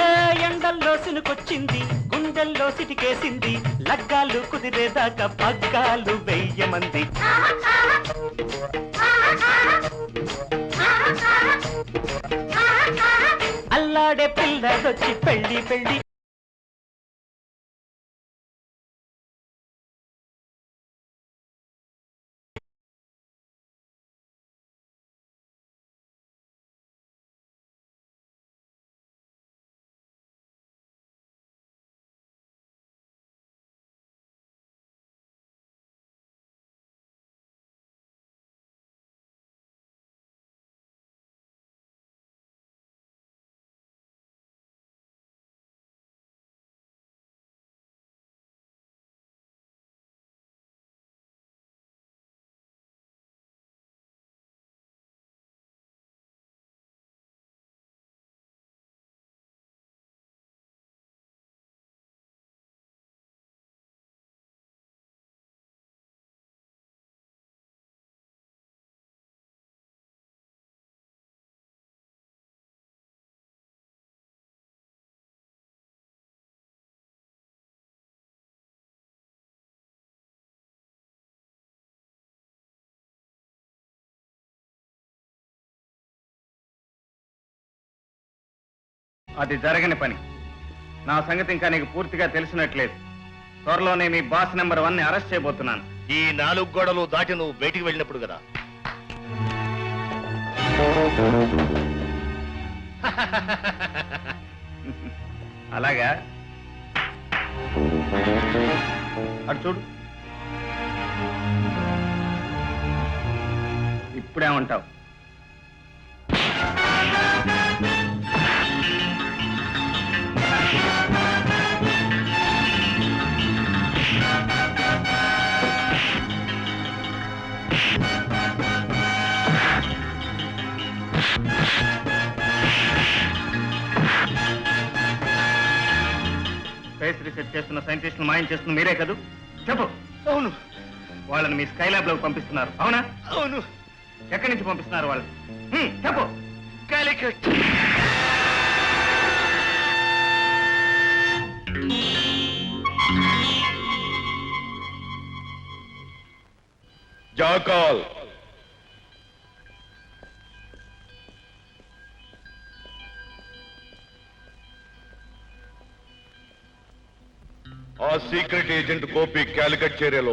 ఏ ఎండల్లో సినుకొచ్చింది గుండెల్లో సిటికేసింది లగ్గాలు కుదిరేదాకా పగ్గాలు వెయ్యమంది అల్లాడే పిల్లదొచ్చి పెళ్లి పెళ్లి అది జరగని పని. నా సంగతి ఇంకా నీకు పూర్తిగా తెలిసినట్లేదు. త్వరలోనే మీ బాస్ నెంబర్ 1 ని అరెస్ట్ చేయబోతున్నాను. ఈ 4 గోడలు దాటి నువ్వు బయటికి వెళ్ళినప్పుడు కదా. అలాగా? అటు చూడు. ఇప్పుడేమంటావు? స్పేస్ రీసెర్చ్ చేస్తున్న సైంటిస్టులు మాయం చేస్తున్న మీరే కదూ చెప్పు. అవును వాళ్ళని మీ స్కై ల్యాబ్ లోకి పంపిస్తున్నారు అవునా? అవును ఎక్కడి నుంచి పంపిస్తున్నారు వాళ్ళు? చెప్పు. కాలికట్ జాకాల్ ఆ సీక్రెట్ ఏజెంట్ గోపి క్యాలికట్ చేరేలో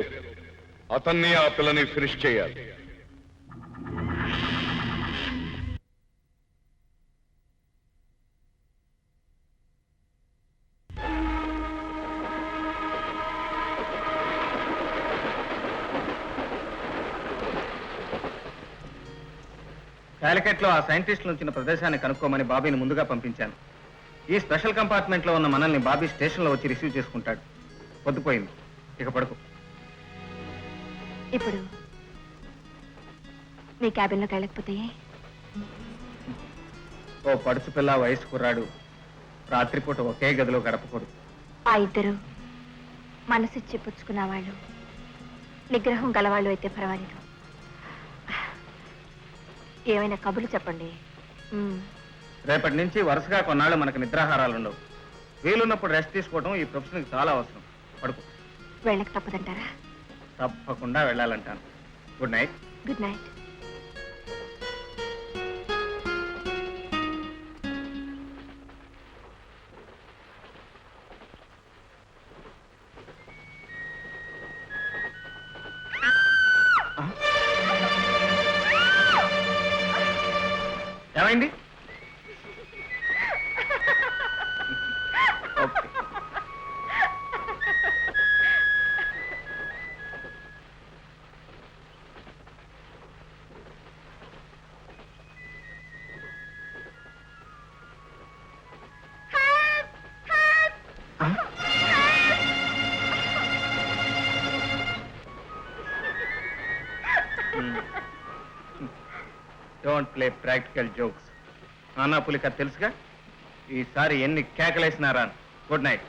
అతన్ని ఆ పిల్లని ఫినిష్ చేయాలి. క్యాలికట్ లో ఆ సైంటిస్టులు ఉంచిన ప్రదేశాన్ని కనుక్కోమని బాబీని ముందుగా పంపించాను. ఈ స్పెషల్ కంపార్ట్మెంట్ లో ఉన్న మనల్ని బాబీ స్టేషన్ లో వచ్చి రిసీవ్ చేసుకుంటాడు. పొద్దుపోయింది, ఇక పడుకో. ఇప్పుడు మీ క్యాబిన్లోకి వెళ్ళకపోతే ఓ పడుచు పిల్ల వయసు కుర్రాడు రాత్రిపూట ఒకే గదిలో గడపకూడదు. ఆ ఇద్దరు మనసిచ్చి పుచ్చుకున్న వాళ్ళు నిగ్రహం గలవాళ్ళు అయితే పర్వాలేదు. ఏమైనా కబుర్లు చెప్పండి. రేపటి నుంచి వరుసగా కొన్నాళ్ళు మనకు నిద్రాహారాలు ఉండవు. వీలున్నప్పుడు రెస్ట్ తీసుకోవడం ఈ ప్రొఫెషన్కి చాలా అవసరం. పడుకో. వెళ్ళక తప్పదంటారా? తప్పకుండా వెళ్ళాలంటాను. Good night. Good night. ఏమైంది? Okay. Don't play practical jokes. నానా పులిక తెలుసుగా. ఈసారి ఎన్ని కేకలేసినారా. Good night.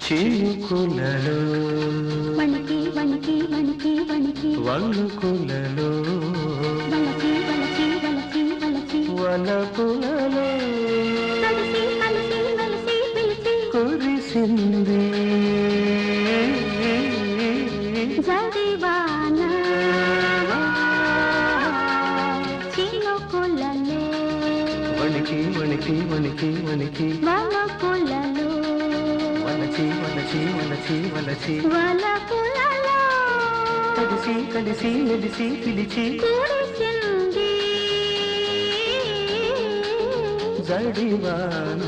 చినుకులలో వణికి వణికి వణికి వణికి వణుకులలో వలచి వలచి వలచి వలచి వలపులలో కలిసి కలిసి మెలిసి పిలిచి కురిసింది జడివాన చినుకులలో వణికి వణికి వణికి వణికి వలపులలో వలచి వలచి వలచి వలచి వలపులలో కలిసి కలిసి మెలిసి పిలిచి కురిసింది జడివాన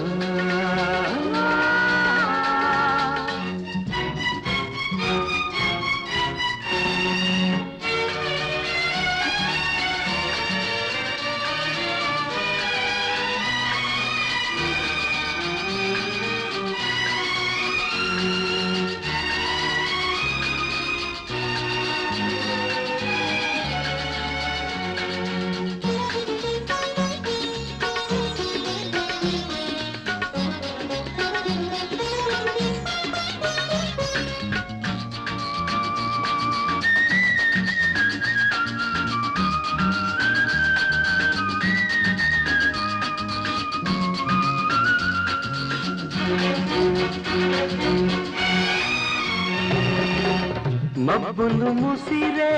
మబ్బులు ముసిరే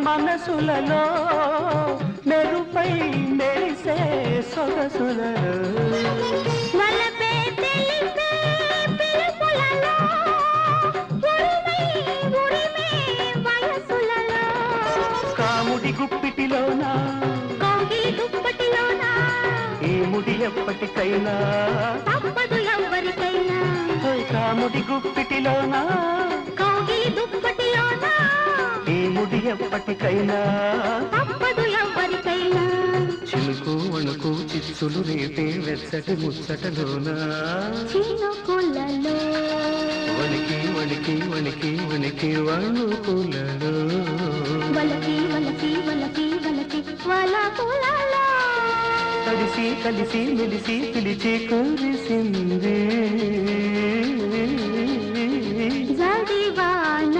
మనసులలో మెరుపై మెరిసే సొగసులలో వలపే తెలిపే పిలుపులలో ఉరిమే ఉరిమే వయసులలో కాముడి గుప్పిటిలోన కౌగిలి దుప్పటిలోన ఈ ముడి ఎప్పటికైనా తప్పదు ఎవ్వరికైనా ఓయ్ కాముడి గుప్పిటిలోన కౌగిలి దుప్పటిలోన ఈ ముడి ఎప్పటికైనా తప్పదు ఎవ్వరికైనా చిలుకు వణుకు చిచ్చులు రేపే వెచ్చటి ముచ్చటలోన చినుకులలో వణికి వణికి వణికి వణికి వణుకులలో వలకి వలకి వలకి వలకి వలపులలో కలిసి కలిసి మెలిసి పిలిచి కురిసింది జడివాన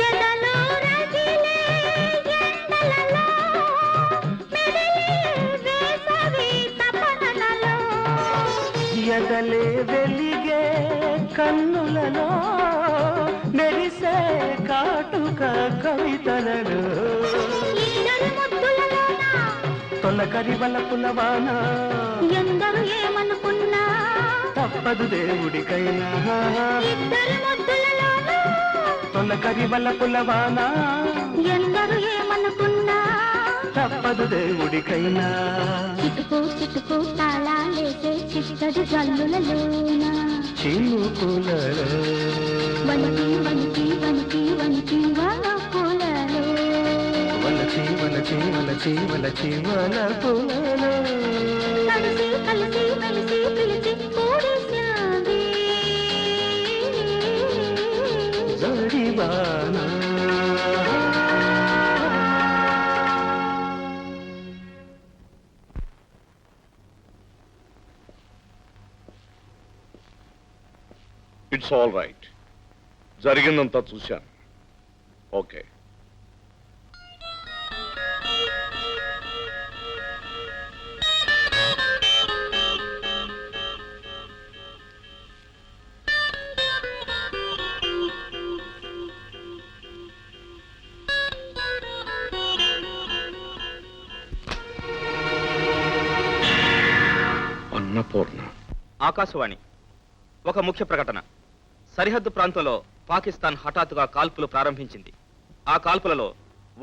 ఎదలో రగిలే ఎండలలో మెదిలే వేసవి తపనలలో ఎదలే వెలిగే కన్నులలో మెరిసే కాటుక కవితలలో ఇద్దరు ముద్దులలోన తొలకరి వలపులవాన ఎందరు ఏమనుకున్నా తప్పదు దేవుడికైనా ఇద్దరు ముద్దులలోన తొలకరి వలపులవాన ఎందరు ఏమనుకున్నా తప్పదు దేవుడికైనా చిటుకు చిటుకు తాళాలేసే చిట్టడి జల్లులలోన చినుకులలో వణికి వణికి వణికి వణికి వలపులలో వలచి వలచి వలచి వలచి వలపులలో కలిసి కలిసి మెలిసి పిలిచి కూడిసింది జడివాన ఇట్స్ ఆల్ రైట్. జరిగిందంతా చూశాను. ఓకే. అన్నపూర్ణ. ఆకాశవాణి ఒక ముఖ్య ప్రకటన. సరిహద్దు ప్రాంతంలో పాకిస్తాన్ హఠాత్తుగా కాల్పులు ప్రారంభించింది. ఆ కాల్పులలో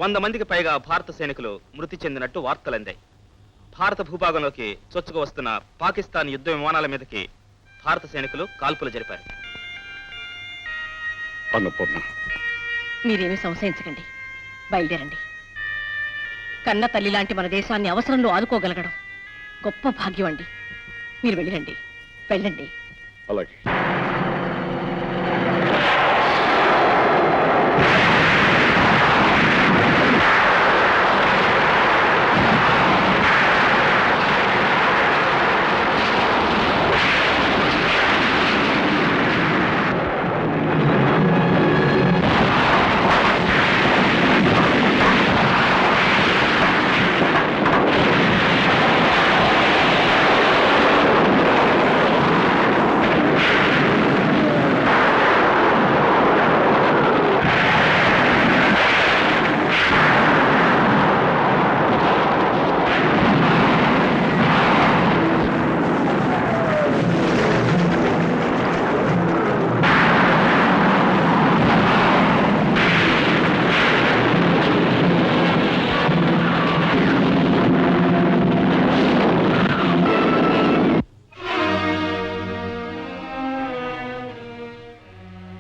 100 మందికి పైగా భారత సైనికులు మృతి చెందినట్టు వార్తలందాయి. భారత భూభాగంలోకి చొచ్చుకు వస్తున్న పాకిస్తాన్ యుద్ధ విమానాల మీదకి భారత సైనికులు కాల్పులు జరిపారు. అన్నపూర్ణ, మీరేమీ సంశయించకండి, బయలుదేరండి. కన్న తల్లి లాంటి మన దేశాన్ని అవసరంలో ఆదుకోగలగడం గొప్ప భాగ్యం అండి. మీరు వెళ్ళండి, వెళ్ళండి. అలాగే.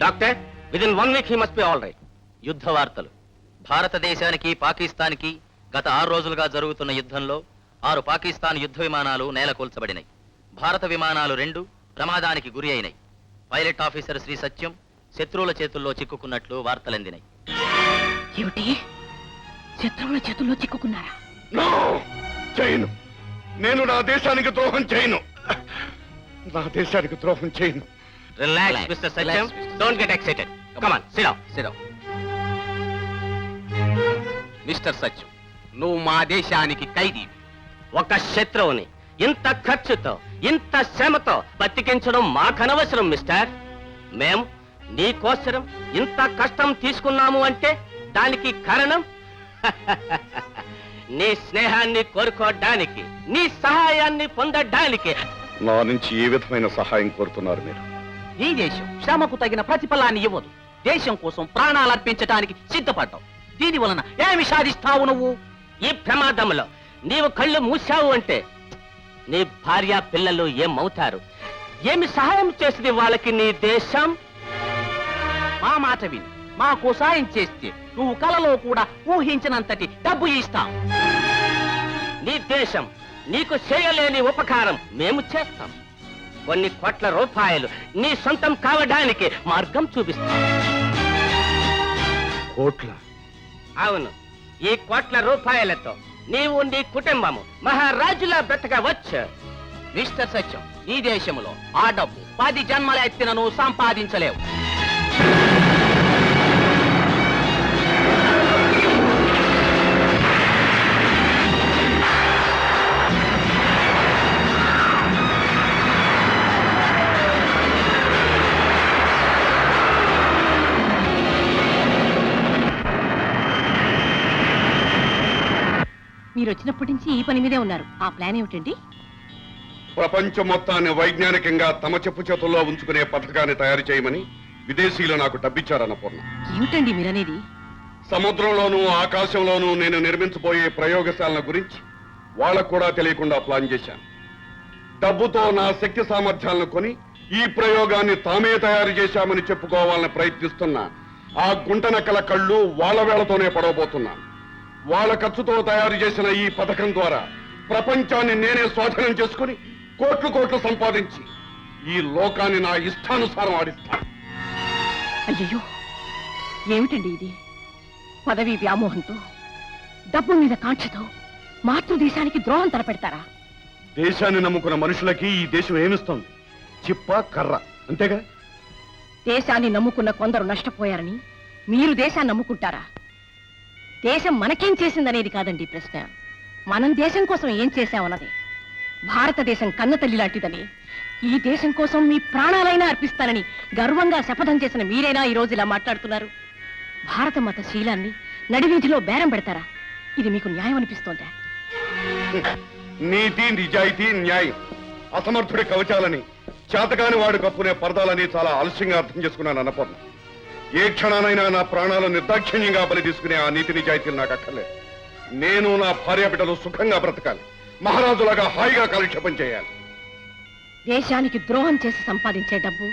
Doctor, within 1 week he must be all right. యుద్ధ వార్తలు. భారతదేశానికి పాకిస్తాన్కి గత 6 రోజులుగా జరుగుతున్న యుద్ధంలో 6 పాకిస్తాన్ యుద్ధ విమానాలు నేలకూల్చబడినాయి. భారత విమానాలు 2 ప్రమాదానికి గురి అయినాయి. పైలట్ ఆఫీసర్ శ్రీ సత్యం శత్రువుల చేతుల్లో చిక్కుకున్నట్లు వార్తలందినాయి. ఏమిటి, శత్రువుల చేతుల్లో చిక్కుకున్నారా? నో, చేయను. నేను నా దేశానికి ద్రోహం చేయను. నా దేశానికి ద్రోహం చేయను. Relax mister Satyam, don't get excited. Come on, sit down. Mister Satyam, నువ్వు మా దేశానికి ఖైదీ. ఒక శత్రువుని ఇంత ఖర్చుతో ఇంత శ్రమతో బతికించడం మాకనవసరం మిస్టర్. మేం నీకోసరం ఇంత కష్టం తీసుకున్నాము అంటే దానికి కారణం నీ స్నేహాన్ని కోరుకోవడానికి, నీ సహాయాన్ని పొందడానికి. నా నుంచి ఏ విధమైన సహాయం కోరుతున్నారు మీరు? ఈ దేశం శ్రమకు తగిన ప్రతిఫలాన్ని ఇవ్వదు. దేశం కోసం ప్రాణాలు అర్పించడానికి సిద్ధపడ్డావు. దీని వలన ఏమి సాధిస్తావు నువ్వు? ఈ ప్రమాదంలో నీవు కళ్ళు మూసావు అంటే నీ భార్య పిల్లలు ఏమవుతారు? ఏమి సహాయం చేస్తుంది వాళ్ళకి నీ దేశం? మా మాట విని మాకు సాయం చేస్తే నువ్వు కలలో కూడా ఊహించినంతటి డబ్బు ఇస్తాం. నీ దేశం నీకు చేయలేని ఉపకారం మేము చేస్తాం. కొన్ని కోట్ల రూపాయలు నీ సొంతం కావడానికి మార్గం చూపిస్తాం. కోట్ల? అవును, ఈ కోట్ల రూపాయలతో నీవు నీ కుటుంబము మహారాజులా బ్రతకవచ్చు. మిస్టర్ సత్యం, ఈ దేశంలో ఆ డబ్బు 10 జన్మల ఎత్తిన నువ్వు సంపాదించలేవు. మీరు వచ్చినప్పటి నుంచి ఈ పని మీదే ఉన్నారు. ఆ ప్లాన్ ఏమిటండి? ప్రపంచం మొత్తాన్ని వైజ్ఞానికంగా తమ చెప్పు చేతుల్లో ఉంచుకునే పథకాన్ని తయారు చేయమని విదేశీయులు నాకు డబ్బిచ్చారన్నపూర్ణ. ఏమిటండి మీరనేది? సముద్రంలోనూ ఆకాశంలోనూ నేను నిర్మించబోయే ప్రయోగశాలల గురించి వాళ్ళకు కూడా తెలియకుండా ప్లాన్ చేశాను. డబ్బుతో నా శక్తి సామర్థ్యాలను కొని ఈ ప్రయోగాన్ని తామే తయారు చేశామని చెప్పుకోవాలని ప్రయత్నిస్తున్న ఆ గుంటనక్కల కళ్ళు వాళ్ళ వేళతోనే పడవబోతున్నాను. వాళ్ళ ఖర్చుతో తయారు చేసిన ఈ పథకం ద్వారా ప్రపంచాన్ని నేనే స్వాధీనం చేసుకుని కోట్లు కోట్లు సంపాదించి ఈ లోకాన్ని నా ఇష్టానుసారం ఆడిస్తాను. అయ్యో, ఏమిటండి ఇది? పదవి వ్యామోహంతో, డబ్బు మీద కాంక్షతో మాతృదేశానికి ద్రోహం తలపెడతారా? దేశాన్ని నమ్ముకున్న మనుషులకి ఈ దేశం ఏమిస్తోంది? చిప్ప కర్ర, అంతేగా. దేశాన్ని నమ్ముకున్న కొందరు నష్టపోయారని మీరు దేశాన్ని నమ్ముకుంటారా? దేశం మనకేం చేసిందనేది కాదండి ప్రశ్న. మనం దేశం కోసం ఏం చేశామన్నది. భారతదేశం కన్న తల్లి లాంటిదని, ఈ దేశం కోసం మీ ప్రాణాలైనా అర్పిస్తానని గర్వంగా శపథం చేసిన మీరైనా ఈ రోజు ఇలా మాట్లాడుతున్నారు. భారత మత శీలాన్ని నడివీధిలో బేరం పెడతారా? ఇది మీకు న్యాయం అనిపిస్తోందా? నీతి, నిజాయితీ, న్యాయం అసమర్థుడి కవచాలని, చేతకాని వాడు కప్పునే పరదాలని చాలా ఆలస్యంగా అర్థం చేసుకున్నాను అన్నపూర్ణ. ఏ క్షణానైనా నా ప్రాణాలు నిర్దాక్షిణ్యంగా బలి తీసుకునే ఆ నీతి నిజాయితీలు నాకు అక్కర్లేదు. నేను నా భార్య బిడ్డలు సుఖంగా బ్రతకాలి, మహారాజులాగా హాయిగా కాలక్షేపం చేయాలి. దేశానికి ద్రోహం చేసి సంపాదించే డబ్బు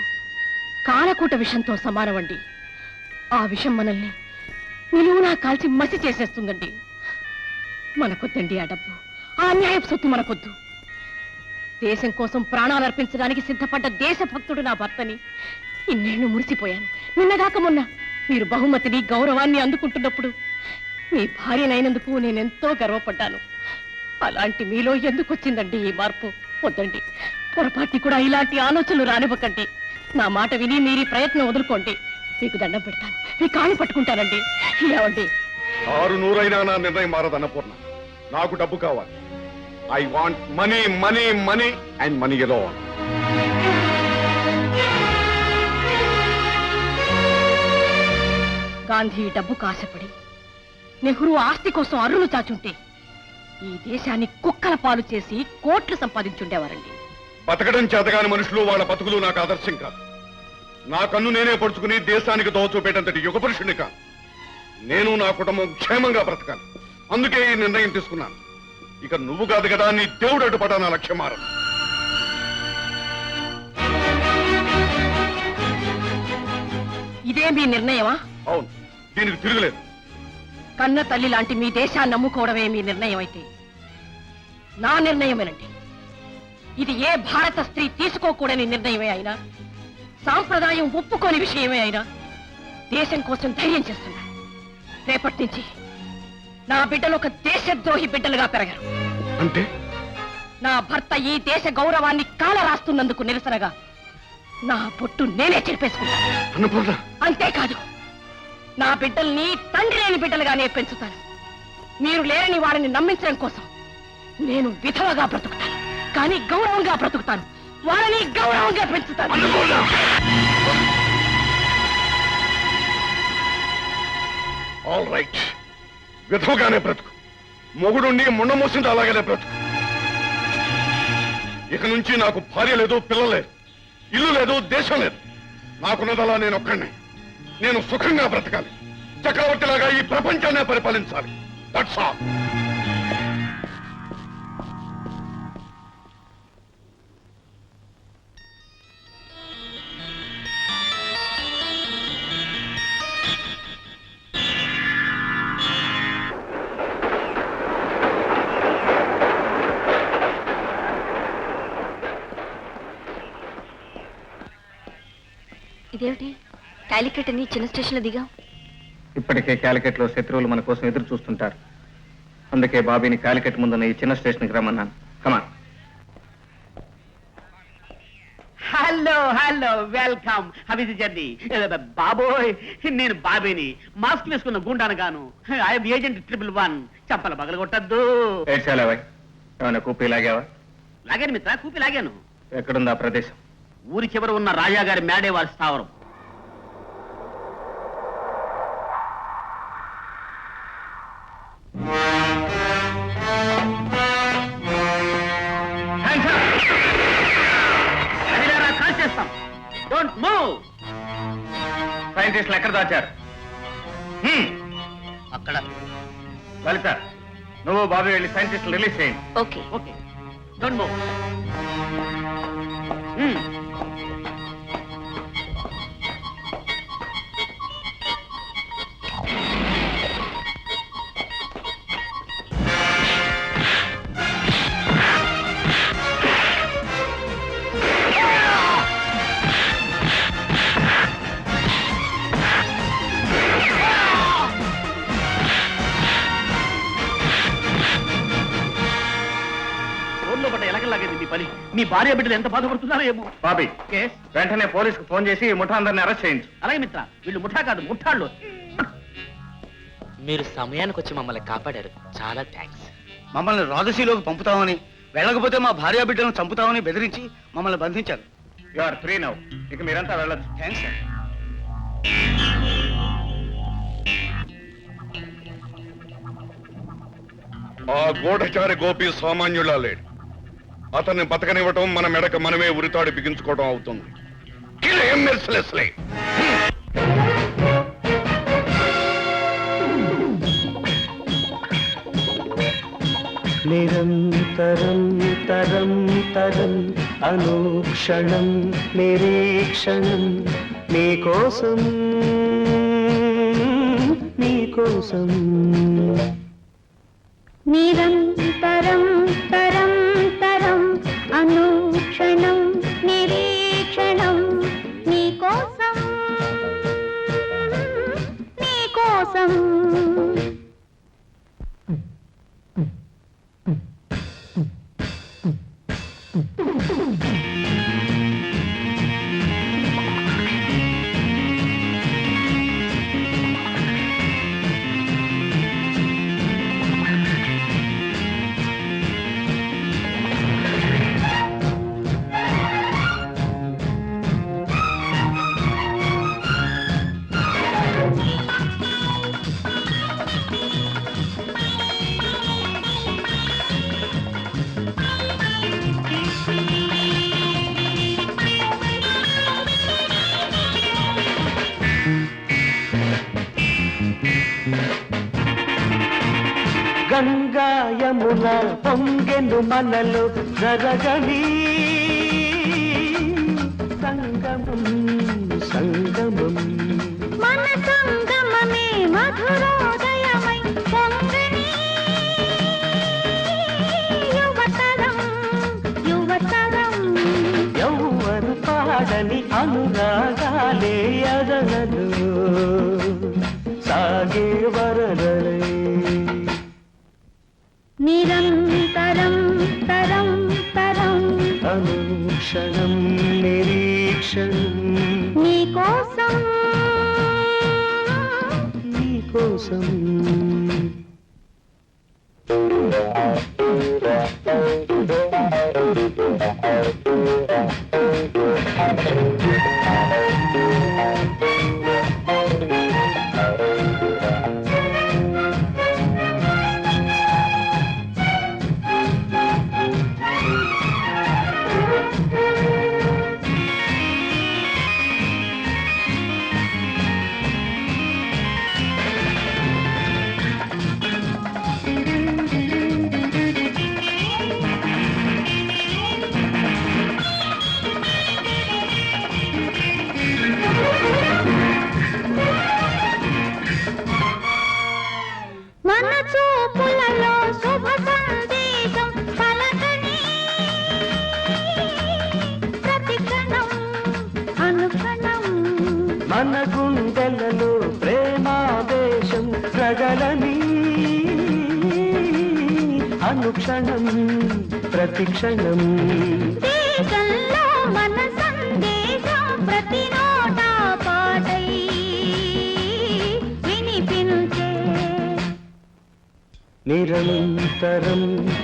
కాలకూట విషంతో సమానమండి. ఆ విషం మనల్ని నిలువునా కాల్చి మసి చేసేస్తుందండి. మనకొద్దండి ఆ డబ్బు, ఆ అన్యాయపు సొత్తు మనకొద్దు. దేశం కోసం ప్రాణాలు అర్పించడానికి సిద్ధపడ్డ దేశభక్తుడు నా భర్తని ఇన్నేళ్లు మురిసిపోయాను. నిన్నగాక మొన్న మీరు బహుమతిని గౌరవాన్ని అందుకుంటున్నప్పుడు మీ భార్యనైనందుకు నేనెంతో గర్వపడ్డాను. అలాంటి మీలో ఎందుకు వచ్చిందండి ఈ మార్పు? వద్దండి, పొరపాటి కూడా ఇలాంటి ఆలోచనలు రానివ్వకండి. నా మాట విని మీరు ప్రయత్నం వదులుకోండి. మీకు దండం పెడతాను, మీ కాళ్ళు పట్టుకుంటానండి. ఏమండి? 600 నా నిర్ణయం మారదు అన్నపూర్ణ. నాకు డబ్బు కావాలి. I want money, money, money and money alone. Gandhi డబ్బు కాశపడి నెహ్రూ ఆస్తి కోసం అర్రులు చాచుంటే ఈ దేశాన్ని కుక్కల పాలు చేసి కోట్లు సంపాదించుండేవారండి. బతకడం చేతగాని మనుషులు వాళ్ళ బతుకులు నాకు ఆదర్శం కాదు. నా కన్ను నేనే పొడుచుకుని దేశానికి దోచూపేటంతటి యుగ పురుషుని కాదు. నేను నా కుటుంబం క్షేమంగా బ్రతకాలి. అందుకే ఈ నిర్ణయం తీసుకున్నాను. ఇక నువ్వు కాదు కదా, నీ దేవుడు అడ్డుపడా నా లక్ష్యం మారదు. ఇదే మీ నిర్ణయమా? అవును, దీనికి తిరుగులేదు. కన్న తల్లి లాంటి మీ దేశాన్ని నమ్ముకోవడమే మీ నిర్ణయం అయితే నా నిర్ణయమేనండి. ఇది ఏ భారత స్త్రీ తీసుకోకూడని నిర్ణయమే అయినా, సాంప్రదాయం ఒప్పుకోని విషయమే అయినా దేశం కోసం ధైర్యం చేస్తున్నా. రేపటి నుంచి నా బిడ్డలు ఒక దేశద్రోహి బిడ్డలుగా పెరగరు. అంటే నా భర్త ఈ దేశ గౌరవాన్ని కాల రాస్తున్నందుకు నిరసనగా నా పొట్టు నేనే చెరిపేసుకుంటాను. అన్నపూర్ణ, అంతేకాదు, నా బిడ్డల్ని తండ్రి లేని బిడ్డలుగానే పెంచుతాను. మీరు లేరని వారిని నమ్మించడం కోసం నేను విధవగా బ్రతుకుతాను, కానీ గౌరవంగా బ్రతుకుతాను. వారిని గౌరవంగా పెంచుతాను. ఆల్ రైట్, విధవగానే బ్రతుకు. మొగుడుండి ముండ మోసింది అలాగనే బ్రతుకు. ఇక నుంచి నాకు భార్య లేదు, పిల్ల లేదు, ఇల్లు లేదు, దేశం లేదు. నాకున్నదలా నేను ఒక్కడిని. నేను సుఖంగా బ్రతకాలి, చక్రవర్తిలాగా ఈ ప్రపంచాన్ని పరిపాలించాలి. That's all. ఇదేమిటి కాలికట్ అని చిన్న స్టేషన్ లో దిగాం? ఇప్పటికే కాలికట్ లో శత్రువులు మన కోసం ఎదురు చూస్తుంటారు. అందుకే బాబీని కాలికట్ ముందున్న ఈ చిన్న స్టేషన్కి రమ్మన్నాను. Come on. Hello hello, welcome. How journey? బాబోయ్, నేను బాబీని, మాస్క్ వేసుకున్న గుండాను గాను. I'm agent 111. చంపల పగల కొట్టద్దు. ఏడ్చాలేవా? ఏమైనా కూపీ లాగావా? లాగాను మిత్ర, కూపి లాగాను. ఎక్కడుందా ప్రదేశం? ఊరి చివర ఉన్న రాజాగారి మేడే వారి స్థావరం. కాల్ చేస్తాం. Don't move. సైంటిస్టులు ఎక్కడ దాచారు? అక్కడ. లలిత, నువ్వు బాబీ వెళ్ళి సైంటిస్టులు రిలీజ్ చేయండి. ఓకే. Okay, don't move. మీ భార్య బిడ్డలు ఎంత బాధపడుతున్నారో ఏమో. బాబీ, Yes? వెంటనే పోలీసుకు ఫోన్ చేసి ఈ ముఠా అందరిని అరెస్ట్ చేయించు. అలాగే మిత్ర, వీళ్ళు ముఠా కాదు ముఠాళ్ళు. మీరు సమయానికి వచ్చి మమ్మల్ని కాపాడారు, చాలా థ్యాంక్స్. మమ్మల్ని రాజసీలోకి పంపుతామని, వెళ్ళకపోతే మా భార్య బిడ్డలను చంపుతామని బెదిరించి మమ్మల్ని బంధించారు. You are free now. ఇక మీరంతా వెళ్ళొచ్చు. Thanks sir. ఆ గూఢచారి గోపి సామాన్యులా లేడు. అతన్ని బతకనివ్వటం మన మెడక మనమే ఉరితాడు బిగించుకోవడం అవుతుంది. Kill him mercilessly. నిరంతరం తరం తరం అనుక్షణం నిరీక్షణం నీకోసం నీకోసం నిరంతరం తరం తరం అనుక్షణం నిరీక్షణం నీకోసం నీకోసం. గంగా యమున పొంగెను మనలో జరగని సంగమం సంగమం మన సంగమమే మధురోదయమై పొంగని యువతరం యువతరం యౌవన పాడని అనురాగాలే అదనలు సాగే వరదలై నిరంతరం తరం తరం అనుక్షణం నిరీక్షణం నీకోసం నీకోసం మన చూపులలో శుభ సందేశం పలకని ప్రతి క్షణం అనుక్షణం మన గుండెలలో ప్రేమావేశం ప్రగలని అనుక్షణం ప్రతిక్షణం దేశంలో మన సందేశం ప్రతి నోటా పాటై వినిపించే నిరంతరం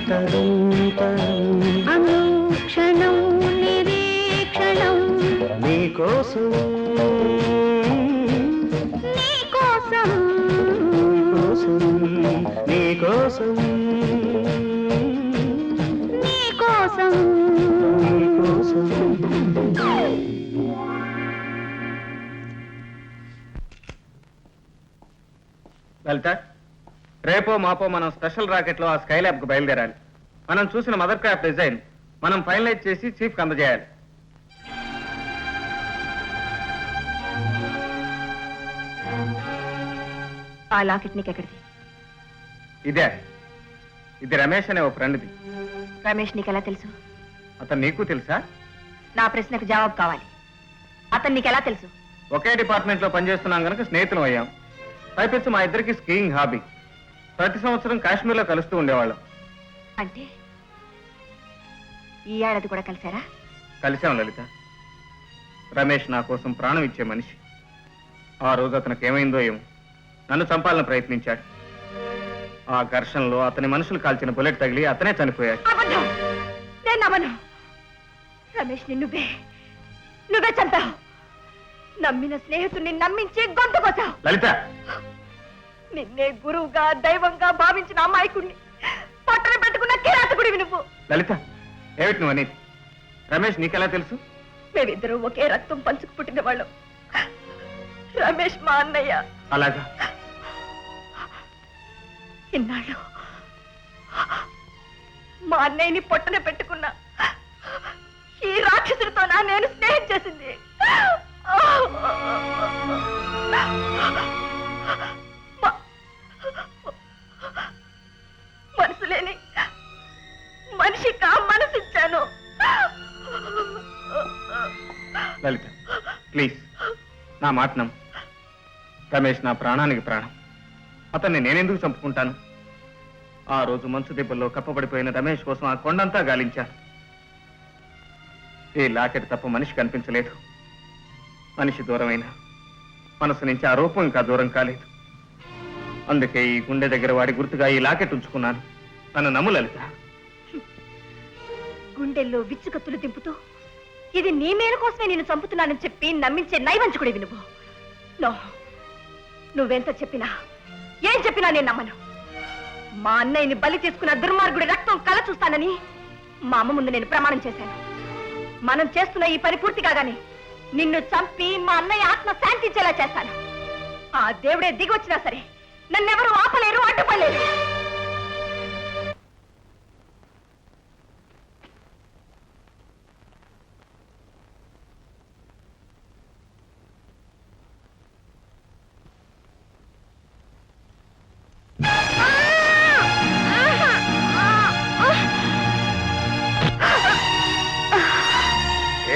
తరం తరం అనుక్షణం నిరీక్షణం నీకోసం నీకోసం నీకోసం నీకోసం నీకోసం లలిత, రేపో మాపో మనం స్పెషల్ రాకెట్ లో ఆ స్కై ల్యాబ్ కు బయలుదేరాలి. మనం చూసిన మదర్ క్రాఫ్ట్ డిజైన్ మనం ఫైనలైజ్ చేసి చీఫ్ కి అందజేయాలి. ఆ లాకెట్ నీకెక్కడిది? ఇదే, ఇది రమేష్ అనే ఓ ఫ్రెండ్ది. రమేష్ నీకెలా తెలుసు? అతను నీకు తెలుసా? నా ప్రశ్నకు జవాబు కావాలి. అతను నీకెలా తెలుసు? ఒకే డిపార్ట్మెంట్ లో పనిచేస్తున్నాం కనుక స్నేహితులం అయ్యాం. పైపెచ్చు మా ఇద్దరికి స్కీయింగ్ హాబీ. ప్రతి సంవత్సరం కాశ్మీర్లో కలుస్తూ ఉండేవాళ్ళం. అంటే ఈ ఏడాది కూడా కలిసారా? కలిశాం లలిత. రమేష్ నా కోసం ప్రాణం ఇచ్చే మనిషి. ఆ రోజు అతనికి ఏమైందో ఏమో, నన్ను చంపాలని ప్రయత్నించాడు. ఆ ఘర్షణలో అతని మనుషులు కాల్చిన బుల్లెట్ తగిలి అతనే చనిపోయాడు. అబద్ధం! నేను నమ్మను. రమేష్ నువ్వే చంపావు. నమ్మిన స్నేహితుడిని నమ్మించి గొంతు కోసావు. లలిత, నిన్నే గురువుగా దైవంగా భావించిన అమాయకుడిని పట్టణ పెట్టుకున్న కిరాతకుడివి నువ్వు. లలిత, ఏమిటి నువ్వు అనేది? రమేష్ నీకెలా తెలుసు? మేమిద్దరూ ఒకే రక్తం పంచుకు పుట్టిన వాళ్ళం. రమేష్ మా అన్నయ్య. అలాగా? ఇన్నాళ్ళు మా అన్నయ్యని పొట్టన పెట్టుకున్నా ఈ రాక్షసుడితోనా నేను స్నేహం చేసింది? మనసు లేని మనిషికా మనసిచ్చాను. లలిత ప్లీజ్ నా మాట నమ్ము. రమేష్ నా ప్రాణానికి ప్రాణం. అతన్ని నేనెందుకు చంపుకుంటాను? ఆ రోజు మంచు దెబ్బల్లో కప్పబడిపోయిన రమేష్ కోసం ఆ కొండంతా గాలించాను. ఈ లాకెట్ తప్ప మనిషి కనిపించలేదు. మనిషి దూరమైన మనసు నుంచి ఆ రూపం ఇంకా దూరం కాలేదు. అందుకే ఈ గుండె దగ్గర వాడి గుర్తుగా ఈ లాకెట్ ఉంచుకున్నాను. నన్ను నమ్ము లలిత. గుండెల్లో విచ్చుకత్తులు దింపుతూ ఇది నీ మేలు కోసమే నేను చంపుతున్నానని చెప్పి నమ్మించే నైవంచుకుడివి నువ్వు. నో, నువ్వెంత చెప్పినా ఏం చెప్పినా నేను నమ్మను. మా అన్నయ్యని బలి తీసుకున్న దుర్మార్గుడి రక్తం కల చూస్తానని మా అమ్మ ముందు నేను ప్రమాణం చేశాను. మనం చేస్తున్న ఈ పని పూర్తి కాగానే నిన్ను చంపి మా అన్నయ్య ఆత్మ శాంతించేలా చేస్తాను. ఆ దేవుడే దిగి వచ్చినా సరే నన్నెవరూ ఆపలేరు, అడ్డుపడలేరు.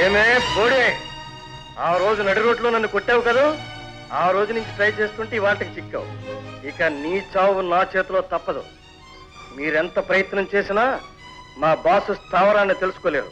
ఏమే బోడే, ఆ రోజు నడి రోడ్లో నన్ను కొట్టావు కదా, ఆ రోజు నుంచి ట్రై చేస్తుంటే ఇవాళకి చిక్కావు. ఇక నీ చావు నా చేతిలో తప్పదు. మీరెంత ప్రయత్నం చేసినా మా బాసు స్థావరాన్ని తెలుసుకోలేరు.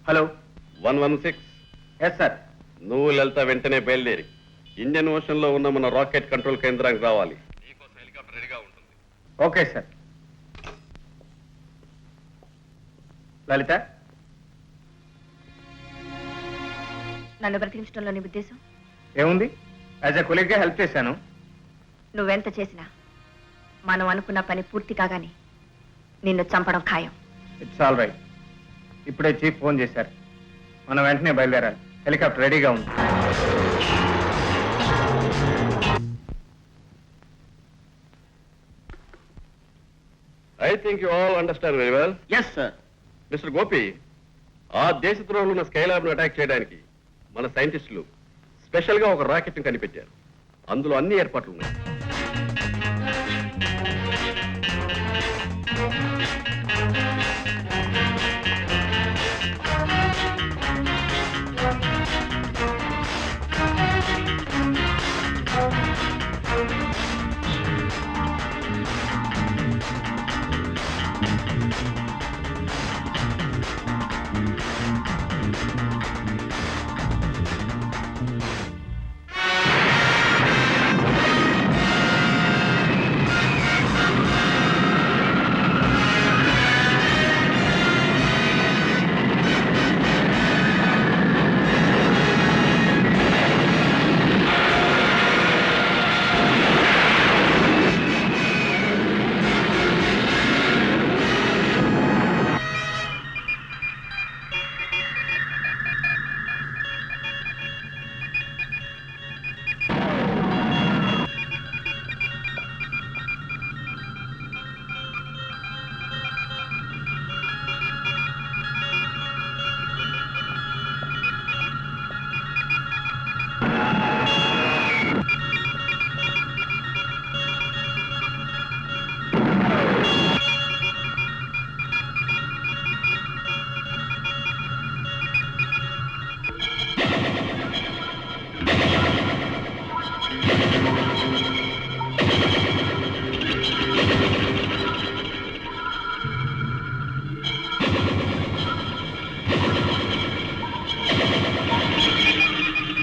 హలో, 116. Yes sir. నువ్వు లలిత వెంటనే బయలుదేరి ఇండియన్ ఓషన్ లో ఉన్న మన రాకెట్ కంట్రోల్ కేంద్రానికి రావాలి. నీకోసం హెలికాప్టర్ రెడీగా ఉంటుంది. Okay sir. లలిత, నన్ను బ్రతికించడంలో నీ ఉద్దేశం ఏముంది? యాజ్ ఎ కొలీగ్గా హెల్ప్ చేశాను. నువ్వెంత చేసినా మనం అనుకున్న పని పూర్తి కాగానే నిన్ను చంపడం ఖాయం. It's all right. ఇప్పుడే చీఫ్ ఫోన్ చేశారు. మనం వెంటనే బయలుదేరాలి. హెలికాప్టర్ రెడీగా ఉంది. I think you all understand very well. Yes sir. Mister Gopi, ఆ దేశద్రోహులు ఉన్న స్కైలాబ్ ను అటాక్ చేయడానికి మన సైంటిస్టులు స్పెషల్ గా ఒక రాకెట్ ని కనిపెట్టారు. అందులో అన్ని ఏర్పాట్లు ఉన్నాయి.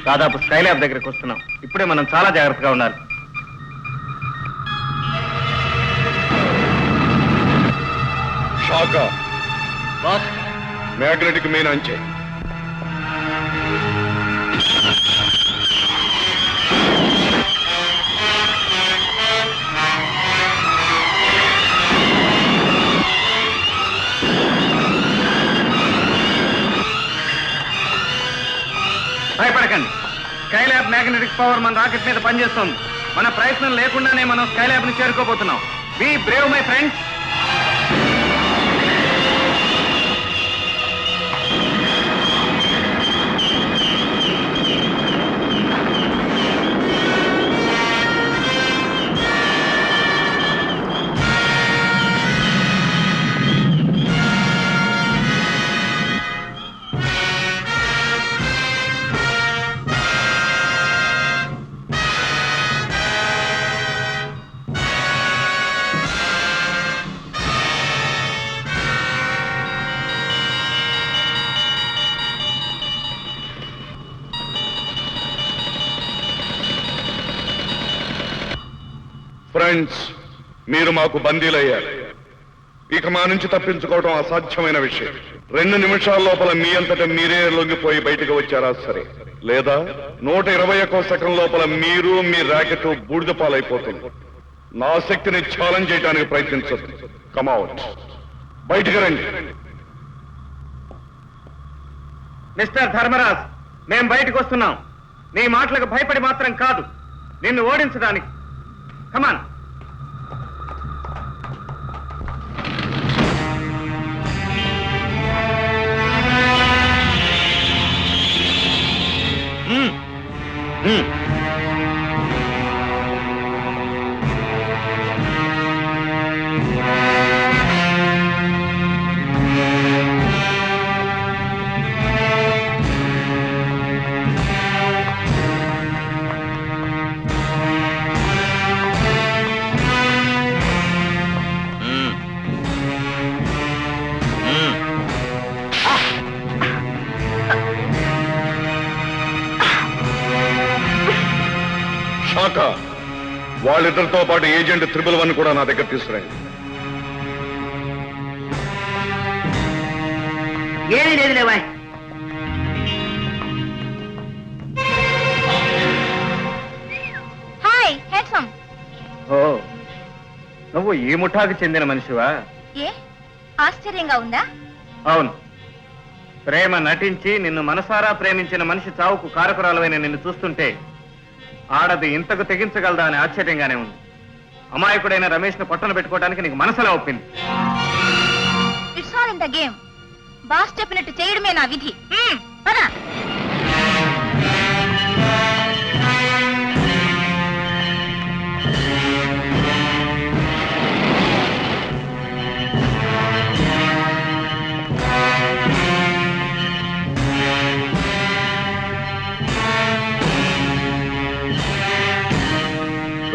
దాదాపు స్కైలాబ్ దగ్గరికి వస్తున్నాం. ఇప్పుడే మనం చాలా జాగ్రత్తగా ఉండాలి. షాకా మ్యాగ్నెటిక్ మెయిన్ అంచే. భయపడకండి. స్కైలాబ్ మ్యాగ్నెటిక్ పవర్ మన రాకెట్ మీద పనిచేస్తుంది. మన ప్రయత్నం లేకుండానే మనం స్కైలాబ్ ని చేరుకోబోతున్నాం. Be brave my friends. Friends, మీరు మాకు బందీలయ్యారు. ఇక మా నుంచి తప్పించుకోవడం అసాధ్యమైన విషయం. 2 నిమిషాల లోపల మీ అంతటా మీరే లొంగిపోయి బయటకు వచ్చారా సరే, లేదా 121 సెకండ్ లోపల మీరు మీ ర్యాకెట్ బూడిద పాలైపోతుంది. నా శక్తిని ఛాలెంజ్ చేయడానికి ప్రయత్నించదు. కమ్అవుట్, బయటకు రండి. మిస్టర్ ధర్మరాజ్, మేం బయటకు వస్తున్నాం. నీ మాటలకు భయపడి మాత్రం కాదు, నిన్ను ఓడించడానికి. కమాన్. షాకా, వాళ్ళిద్దరితో పాటు ఏజెంట్ 111 కూడా నా దగ్గర తీసుకురండి. ఏమీ లేదు లేవా. Hi handsome. ఓ, నువ్వు ఈ ముఠాకు చెందిన మనిషివా? ఏ ఆశ్చర్యంగా ఉందా? అవును. ప్రేమ నటించి నిన్ను మనసారా ప్రేమించిన మనిషి చావుకు కారకురాలవైన నిన్ను చూస్తుంటే ఆడది ఇంతకు తెగించగలదా అని ఆశ్చర్యంగానే ఉంది. అమాయకుడైన రమేష్ ను పట్టణ పెట్టుకోవడానికి నీకు మనసులా ఒప్పింది. It's all in the game. Boss చెప్పినట్టు చేయడమే నా విధి. పద.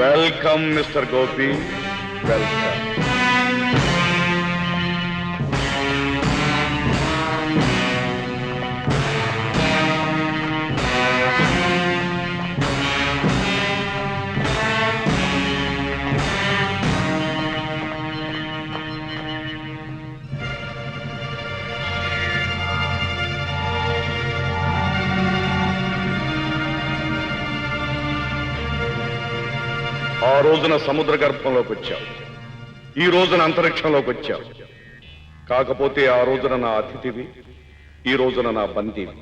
Welcome mister Gopi, welcome. ఆ రోజున సముద్ర గర్భంలోకి వచ్చావు, ఈ రోజున అంతరిక్షంలోకి వచ్చావు. కాకపోతే ఆ రోజున నా అతిథివి, ఈ రోజున నా బందీవి.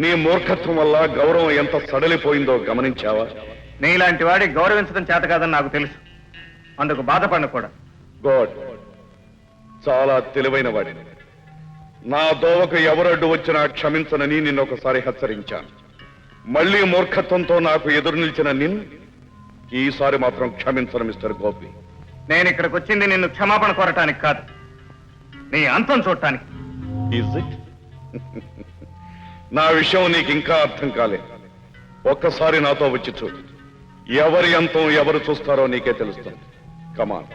నీ మూర్ఖత్వం వల్ల గౌరవం ఎంత సడలిపోయిందో గమనించావా? నీలాంటి వాడి గౌరవించడం చేత కాదని నాకు తెలుసు, అందుకు బాధపడను కూడా. గాడ్, చాలా తెలివైన వాడిని. నా దోవకు ఎవరడ్డు వచ్చినా క్షమించనని నిన్నొకసారి హెచ్చరించాను. మళ్లీ మూర్ఖత్వంతో నాకు ఎదురు నిలిచిన నిన్ను ఈసారి మాత్రం క్షమించను మిస్టర్ గోపి. నేను ఇక్కడికి వచ్చింది నిన్ను క్షమాపణ కోరటానికి కాదు, నీ అంతం చూడటానికి. Is it? నా విషయం నీకు ఇంకా అర్థం కాలేదు. ఒక్కసారి నాతో వచ్చి చూడు. ఎవరి అంతం ఎవరు చూస్తారో నీకే తెలుస్తుంది. కమాన్.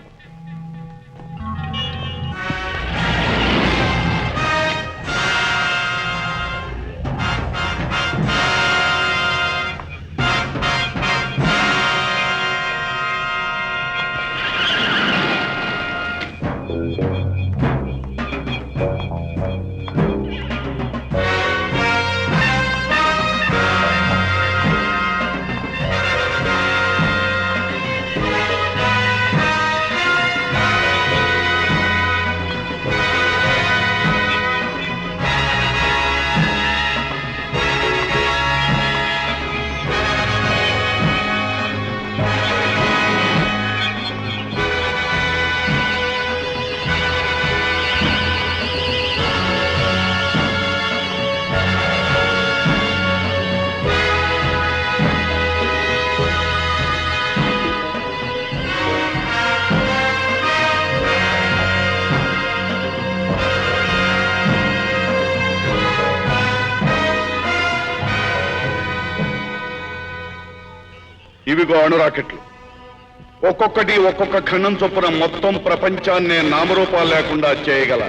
ఇవిగో అణు రాకెట్లు. ఒక్కొక్కటి ఒక్కొక్క ఖండం చొప్పున మొత్తం ప్రపంచాన్నే నామరూపాలు లేకుండా చేయగల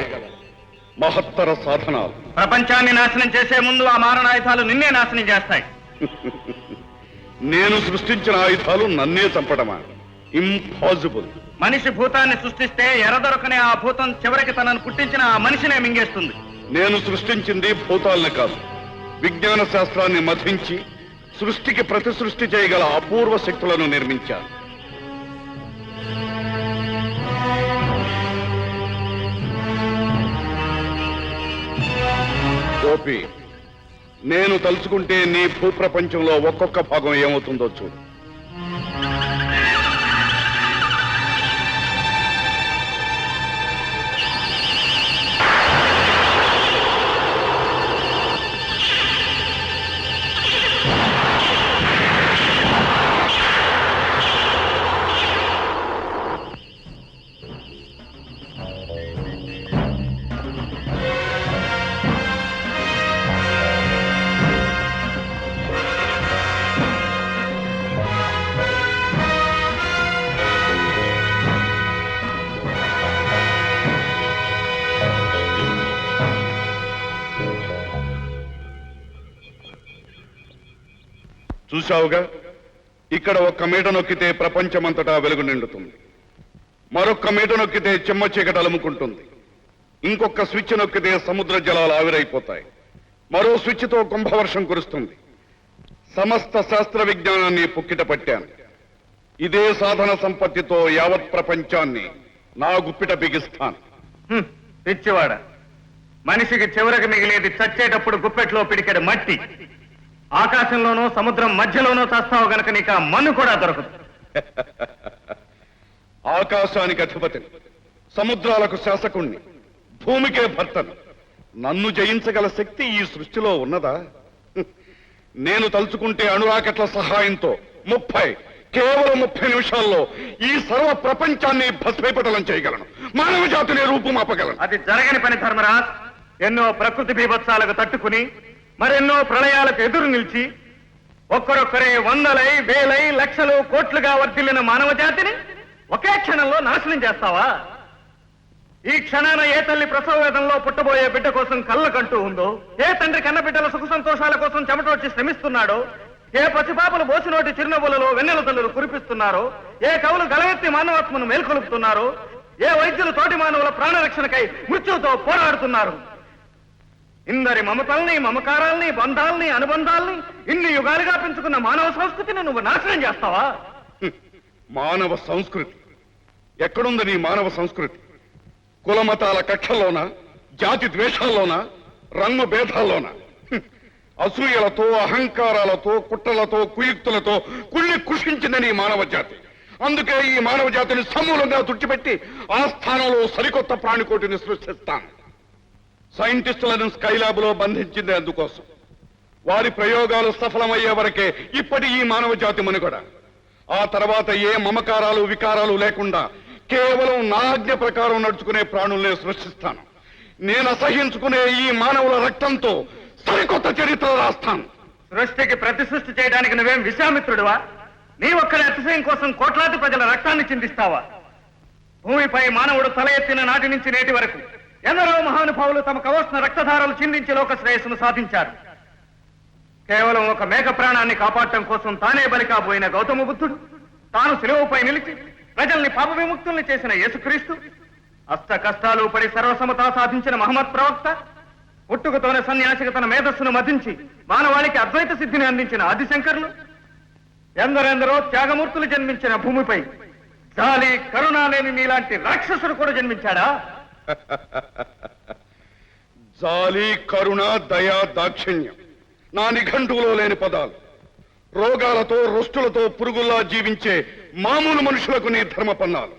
మహత్తర సాధనాలు. ప్రపంచాన్ని నాశనం చేసే ముందు ఆ మారణాయుధాలు నిన్నే నాశనం చేస్తాయి. నేను సృష్టించిన ఆయుధాలు నన్నే చంపడమా? ఇంపాసిబుల్. మనిషి భూతాన్ని సృష్టిస్తే ఎరదొరకనే ఆ భూతం చివరికి తనను పుట్టించిన ఆ మనిషినే మింగేస్తుంది. నేను సృష్టించింది భూతాల్ని కాదు, విజ్ఞాన శాస్త్రాన్ని మధించి సృష్టికి ప్రతి సృష్టి చేయగల అపూర్వ శక్తులను నిర్మించాను. గోపి, నేను తలుచుకుంటే నీ భూప్రపంచంలో ఒక్కొక్క భాగం ఏమవుతుందో చూడు. చూశావుగా, ఇక్కడ ఒక్క మీట నొక్కితే ప్రపంచమంతటా వెలుగు నిండుతుంది, మరొక్క మీట నొక్కితే చెమ్మ చీకటి అలుముకుంటుంది, ఇంకొక స్విచ్ నొక్కితే సముద్ర జలాలు ఆవిరైపోతాయి, మరో స్విచ్తో కుంభవర్షం కురుస్తుంది. సమస్త శాస్త్ర విజ్ఞానాన్ని పుక్కిట పట్టాను. ఇదే సాధన సంపత్తితో యావత్ ప్రపంచాన్ని నా గుప్పిట బిగిస్తాను. పిచ్చివాడ, మనిషికి చివరికి మిగిలేది చచ్చేటప్పుడు గుప్పెట్లో పిడికెడు మట్టి. ఆకాశంలోనూ సముద్రం మధ్యలోనూ చస్తావు గనక నీకు ఆ మన్ను కూడా దొరకదు. ఆకాశానికి అధిపతిని, సముద్రాలకు శాసకుణ్ణి, భూమికే భర్తను. నన్ను జయించగల శక్తి ఈ సృష్టిలో ఉన్నదా? నేను తలుచుకుంటే అణురాకెట్ల సహాయంతో కేవలం 30 నిమిషాల్లో ఈ సర్వ ప్రపంచాన్ని భస్మీపటలం చేయగలను. మానవ జాతిని రూపుమాపగలను. అది జరగని పని ధర్మరాజ్. ఎన్నో ప్రకృతి బీభత్సాలకు తట్టుకుని మరెన్నో ప్రళయాలకు ఎదురు నిలిచి ఒక్కరొక్కరే వందలై వేలై లక్షలు కోట్లుగా వర్ధిల్లిన మానవ జాతిని ఒకే క్షణంలో నాశనం చేస్తావా? ఈ క్షణాన ఏ తల్లి ప్రసవ వేదంలో పుట్టబోయే బిడ్డ కోసం కళ్ళకంటూ ఉందో, ఏ తండ్రి కన్న బిడ్డల సుఖ సంతోషాల కోసం చెమటొచ్చి శ్రమిస్తున్నాడో, ఏ పసిపాపలు బోసినోటి చిరునవ్వులలో వెన్నెల తల్లులు కురిపిస్తున్నారో, ఏ కవులు గలవెత్తి మానవాత్మను మేల్కొలుపుతున్నారో, ఏ వైద్యులు తోటి మానవుల ప్రాణరక్షణకై మృత్యుతో పోరాడుతున్నారు. ఇందరి మమతల్ని, మమకారాల్ని, బంధాల్ని, అనుబంధాల్ని ఇన్ని యుగాలుగా పెంచుకున్న మానవ సంస్కృతిని నువ్వు నాశనం చేస్తావా? మానవ సంస్కృతి ఎక్కడుంది? నీ మానవ సంస్కృతి కులమతాల కక్షల్లోనా, జాతి ద్వేషాల్లోనా, రంగు భేదాల్లోనా? అసూయలతో, అహంకారాలతో, కుట్రలతో, కుయుక్తులతో కుళ్ళి కృషించింది నీ మానవ జాతి. అందుకే ఈ మానవ జాతిని సమూలంగా తుడిచిపెట్టి ఆ స్థానంలో సరికొత్త ప్రాణికోటిని సృష్టిస్తాను. సైంటిస్టులను స్కైలాబ్ లో బంధించింది అందుకోసం. వారి ప్రయోగాలు సఫలమయ్యే వరకే ఇప్పటి ఈ మానవ జాతి మనుగడ. ఆ తర్వాత ఏ మమకారాలు, వికారాలు లేకుండా కేవలం నా ఆజ్ఞ ప్రకారం నడుచుకునే ప్రాణుల్నే సృష్టిస్తాను. నేను అసహించుకునే ఈ మానవుల రక్తంతో సరికొత్త చరిత్ర రాస్తాను. సృష్టికి ప్రతి సృష్టి చేయడానికి నువ్వేం విశ్వామిత్రుడివా? నీ ఒక్కడి అతిశయం కోసం కోట్లాది ప్రజల రక్తాన్ని చిందిస్తావా? భూమిపై మానవుడు తల ఎత్తిన నాటి నుంచి నేటి వరకు ఎందరో మహానుభావులు తమ కవోష్ణ రక్తధారాలు చిందించి లోక శ్రేయస్సును సాధించారు. కేవలం ఒక మేక ప్రాణాన్ని కాపాడటం కోసం తానే బలి కాబోయిన గౌతమ బుద్ధుడు, తాను శిలువపై నిలిచి ప్రజల్ని పాప విముక్తుల్ని చేసిన యేసుక్రీస్తు, అష్ట కష్టాలు పడి సర్వసమతా సాధించిన మహమ్మద్ ప్రవక్త, పుట్టుకతోనే సన్యాసిగా తన మేధస్సును మధించి మానవాళికి అద్వైత సిద్ధిని అందించిన ఆదిశంకర్లు, ఎందరెందరో త్యాగమూర్తులు జన్మించిన భూమిపై జాలి, కరుణ లేని నీలాంటి రాక్షసుడు కూడా జన్మించాడా? జాలి, కరుణ, దయ, దాక్షిణ్యం నా నిఘంటువులో లేని పదాలు. రోగాలతో, రుష్టులతో పురుగుల్లా జీవించే మామూలు మనుషులకు నీ ధర్మపన్నాలు.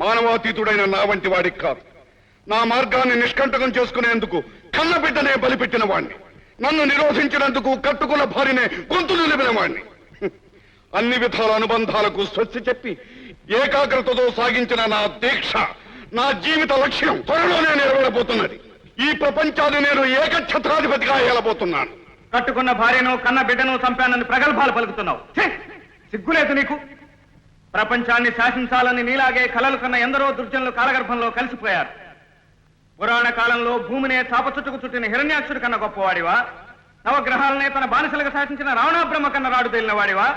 మానవాతీతుడైన నా వంటి వాడికి కాదు. నా మార్గాన్ని నిష్కంటకం చేసుకునేందుకు కన్నబిడ్డనే బలిపెట్టిన వాణ్ణి. నన్ను నిరోధించినందుకు కట్టుకున్న భార్యనే గొంతు నిలిపిన వాణ్ణి. అన్ని విధాల అనుబంధాలకు స్వస్తి చెప్పి ఏకాగ్రతతో సాగించిన నా దీక్ష, నా జీవిత లక్ష్యం త్వరలోనే నెరవేరబోతున్నది. ఈ ప్రపంచాన్ని నేను ఏకఛత్రాధిపతిగా ఏలబోతున్నాను. కట్టుకున్న భార్యను, కన్న బిడ్డను చంపానని ప్రగల్భాలు పలుకుతున్నావు. సిగ్గులేదు నీకు? ప్రపంచాన్ని శాసించాలని నీలాగే కలలు కన్న ఎందరో దుర్జనులు కాలగర్భంలో కలిసిపోయారు. పురాణ కాలంలో భూమినే చాపచుట్టుకు చుట్టిన హిరణ్యాక్షుడి కన్నా గొప్పవాడివా? నవగ్రహాలనే తన బానిసలుగా శాసించిన రావణాబ్రహ్మ కన్నా రాడు తేలిన వాడివా?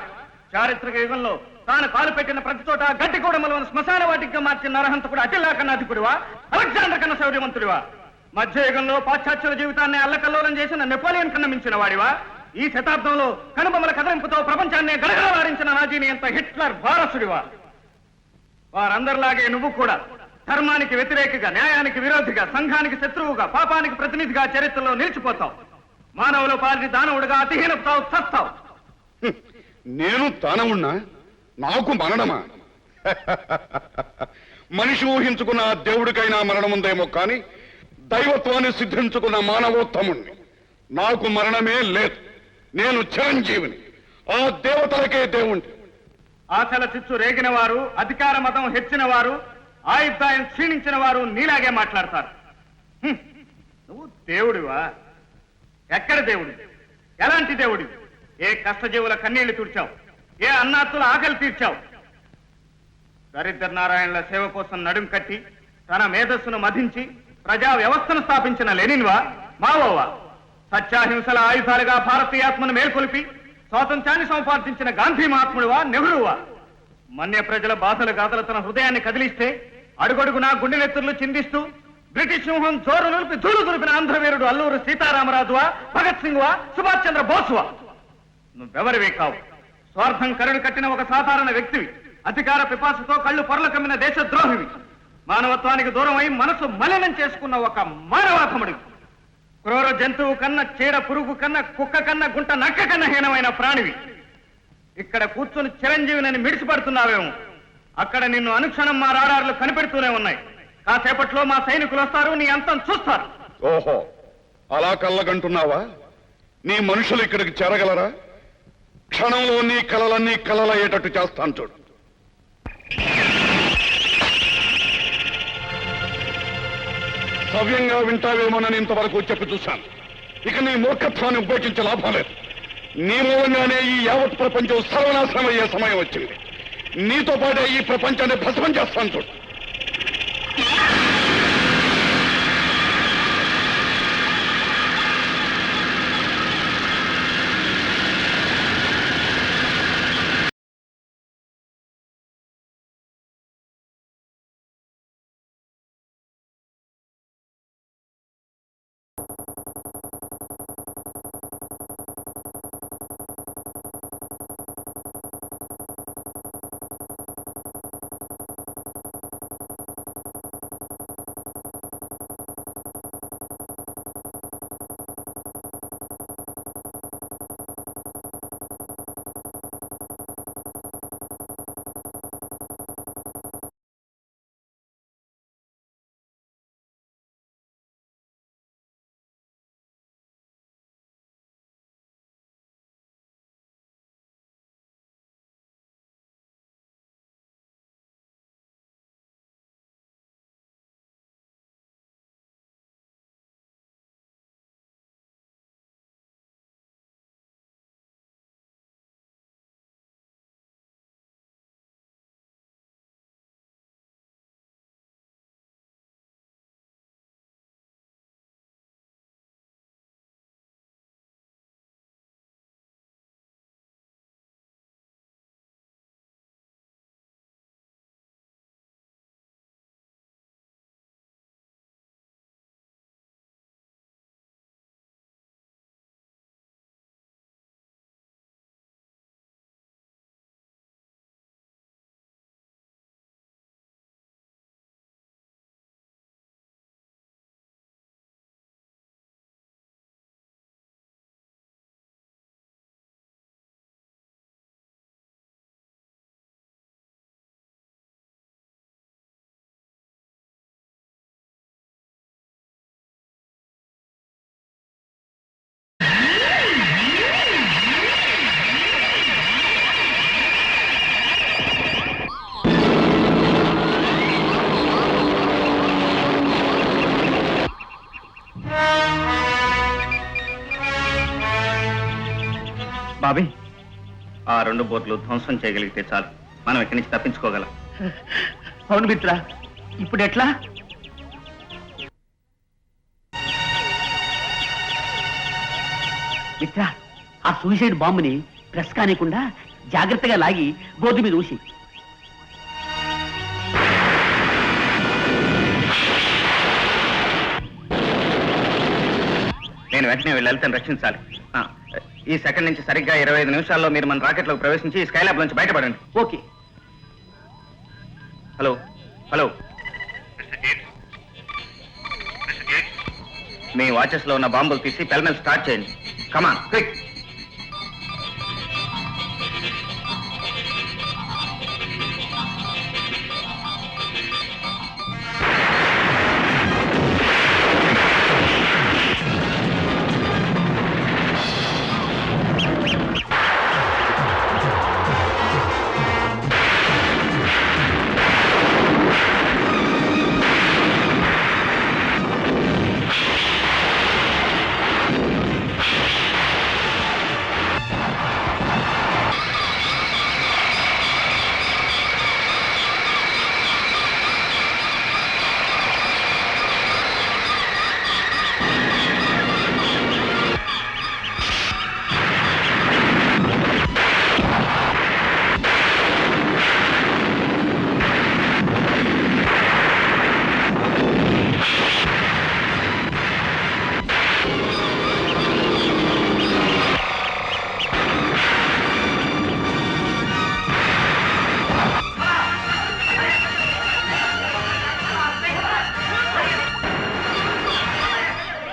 చారిత్రక యుగంలో తాను కాలు పెట్టిన ప్రతి చోట గడ్డి కూడమలను శ్మశాన వాటిగా మార్చిన నరహంతకుడు అటిల్లా కన్నా అధికుడివా? అలెగ్జాండర్ కన్నా శౌర్యవంతుడివా? మధ్యయుగంలో పాశ్చాత్యుల జీవితాన్ని అల్లకల్లోలం చేసిన నెపోలియన్ కన్నా మించిన వాడివా? ఈ శతాబ్దంలో కనుబొమ్మల కదలింపుతో ప్రపంచాన్ని గడగడలాడించిన నాజీని ఎంత హిట్లర్ వారసుడివా? వారందరిలాగే నువ్వు కూడా ధర్మానికి వ్యతిరేకగా, న్యాయానికి విరోధిగా, సంఘానికి శత్రువుగా, పాపానికి ప్రతినిధిగా చరిత్రలో నిలిచిపోతావు. మానవుల పాలిటి దానవుడిగా అతిహీనపుతావు, చస్తావు. నేను దానవుణ్ణా? నాకు మరణమా? మనిషి ఊహించుకున్న ఆ దేవుడికైనా మరణముందేమో కానీ దైవత్వాన్ని సిద్ధించుకున్న మానవోత్తముణ్ణి. నాకు మరణమే లేదు. నేను చిరంజీవిని, ఆ దేవతలకే దేవుణ్ణి. ఆశల చిచ్చు రేగిన వారు, అధికార మతం హెచ్చిన వారు, ఆయుధాయం క్షీణించిన వారు నీలాగే మాట్లాడతారు. నువ్వు దేవుడివా? ఎక్కడ దేవుడి? ఎలాంటి దేవుడి? ఏ కష్టజీవుల కన్నీళ్లు తుడిచావు? ఏ అన్నార్తుల ఆకలి తీర్చావు? దరిద్ర నారాయణుల సేవ కోసం నడుం కట్టి తన మేధస్సును మధించి ప్రజా వ్యవస్థను స్థాపించిన లెనిన్వా? మావోవా? సత్యాహింసల ఆయుధాలుగా భారతీయాత్మను మేల్కొలిపి స్వాతంత్ర్యాన్ని సంపాదించిన గాంధీ మహాత్ముడువా? నెహ్రూవా? మన్య ప్రజల బాధల గాథలు తన హృదయాన్ని కదిలిస్తే అడుగడుగునా గుండెనెత్తుర్లు చిందిస్తూ బ్రిటిష్ సింహం జోరు నిలిపి ధూళి దులిపిన ఆంధ్రవీరుడు అల్లూరు సీతారామరాజువా? భగత్ సింగ్ వా? సుభాష్ చంద్ర బోస్వా? నువ్వెవరివి కావు. స్వార్థం కరుడు కట్టిన ఒక సాధారణ వ్యక్తివి. అధికార పిపాసతో కళ్ళు పొరలు కమ్మిన దేశద్రోహివి. మానవత్వానికి దూరమై మనసు మలినం చేసుకున్న ఒక మానవాధముడివి. క్రూర జంతువు కన్నా, చీడ పురుగు కన్నా, కుక్క కన్నా, గుంట నక్క కన్నా హీనమైన ప్రాణివి. ఇక్కడ కూర్చుని చిరంజీవినని మిడిసిపడుతున్నావేమో. అక్కడ నిన్ను అనుక్షణం మా రాడార్లు కనిపెడుతూనే ఉన్నాయి. కాసేపట్లో మా సైనికులు వస్తారు, నీ అంతం చూస్తారు. ఓహో, అలా కళ్ళగంటున్నావా? నీ మనుషులు ఇక్కడికి చేరగలరా? క్షణంలో నీ కలలన్నీ కలలయ్యేటట్టు చేస్తాను చూడు. సవ్యంగా వింటావేమోనని ఇంతవరకు చెప్పి చూశాను. ఇక నీ మూర్ఖత్వాన్ని ఉపేక్షించే లాభం లేదు. నీ మూలంగానే ఈ యావత్ ప్రపంచం సర్వనాశనం అయ్యే సమయం వచ్చింది. నీతో పాటే ఈ ప్రపంచాన్ని భస్మం చేస్తాను చూడు. బాబీ, ఆ 2 బోట్లు ధ్వంసం చేయగలిగితే చాలు, మనం ఇక్కడి నుంచి తప్పించుకోగలం. అవును మిత్ర, ఇప్పుడు ఎట్లా? మిత్ర, ఆ సూసైడ్ బాంబుని ప్రెస్ కానికుండా జాగ్రత్తగా లాగి బోర్డు మీద ఊసి. నేను వెంటనే వెళ్ళి లలితను రక్షించాలి. ఈ సెకండ్ నుంచి సరిగ్గా 25 నిమిషాల్లో మీరు మన రాకెట్లోకి ప్రవేశించి స్కైలాబ్ నుంచి బయటపడండి. ఓకే. హలో హలో, మీ వాచెస్ లో ఉన్న బాంబులు తీసి పెల్మెల్ స్టార్ట్ చేయండి. Come on quick.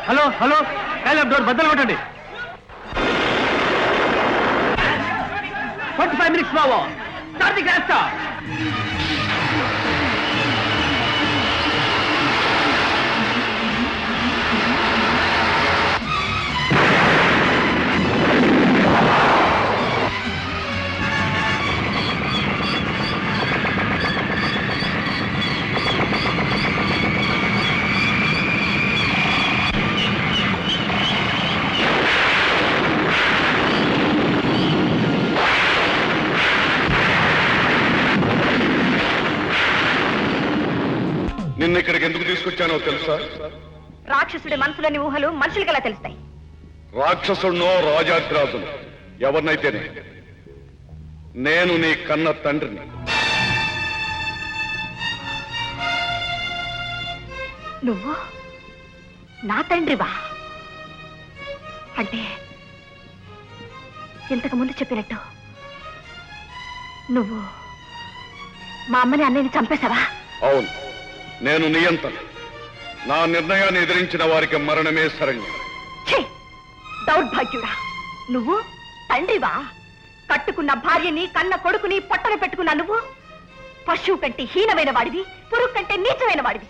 Hello hello, Skylab door బద్దలు కొట్టండి. 45 minutes బావో. Start the gas stop. నిన్న ఇక్కడికి ఎందుకు తీసుకొచ్చానో తెలుసా? రాక్షసుడి మనసులోని ఊహలు మనుషులకి ఎలా తెలుస్తాయి? రాక్షసుడినో రాజాగ్రాజును ఎవరినైతేనే, నేను నీ కన్న తండ్రిని. నువ్వు నా తండ్రివా? అంటే ఇంతకు ముందు చెప్పినట్టు నువ్వు మా అమ్మని అన్నయ్యని చంపేశావా? అవును, నేను నియంత్రణ. నా నిర్ణయాన్ని ఎదిరించిన వారికి మరణమే శరణ్యం. ఛీ! దౌర్భాగ్యుడా, నువ్వు తండ్రివా? కట్టుకున్న భార్యని కన్న కొడుకుని పొట్టన పెట్టుకున్న నువ్వు పశువు కంటే హీనమైన వాడివి, పురుగు కంటే నీచమైన వాడివి.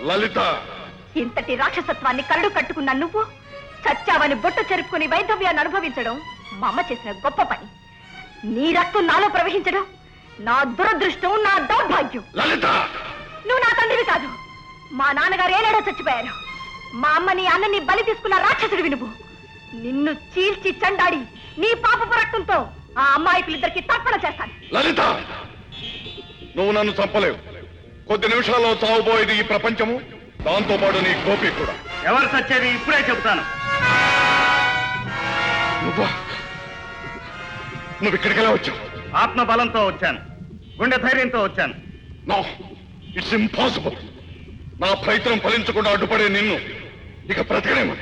లలిత, ఇంతటి రాక్షసత్వాన్ని కరడు కట్టుకున్న నువ్వు చచ్చావని బొట్టు చెరుపుకుని వైధవ్యాన్ని అనుభవించడం మా అమ్మ చేసిన గొప్ప పని. నీ రక్తం నాలో ప్రవహించడం నా దురదృష్టం, నా దౌర్భాగ్యం. లలిత, నువ్వు నా తండ్రివి కాదు. మా నాన్నగారు ఏనాడో చచ్చిపోయారు. మా అమ్మని అన్నని బలి తీసుకున్న రాక్షసుడివి నువ్వు. నిన్ను చీల్చి చండాడి నీ పాపపు రక్తంతో ఆ అమ్మాయికులిద్దరికి తర్పణ చేస్తాను. లలిత, నువ్వు నన్ను చంపలేవు. కొద్ది నిమిషాల్లో చావబోయేది ఈ ప్రపంచము, దాంతో పాటు నీ గోపి కూడా. ఎవరు సచ్చేది ఇప్పుడే చెబుతాను. నువ్వు ఇక్కడికి ఎలా వచ్చావు? ఆత్మబలంతో వచ్చాను, గుండె ధైర్యంతో వచ్చాను. No, it's impossible. నా ప్రయత్నం ఫలించకుండా అడ్డుపడే నిన్ను ఇక బ్రతకలేము.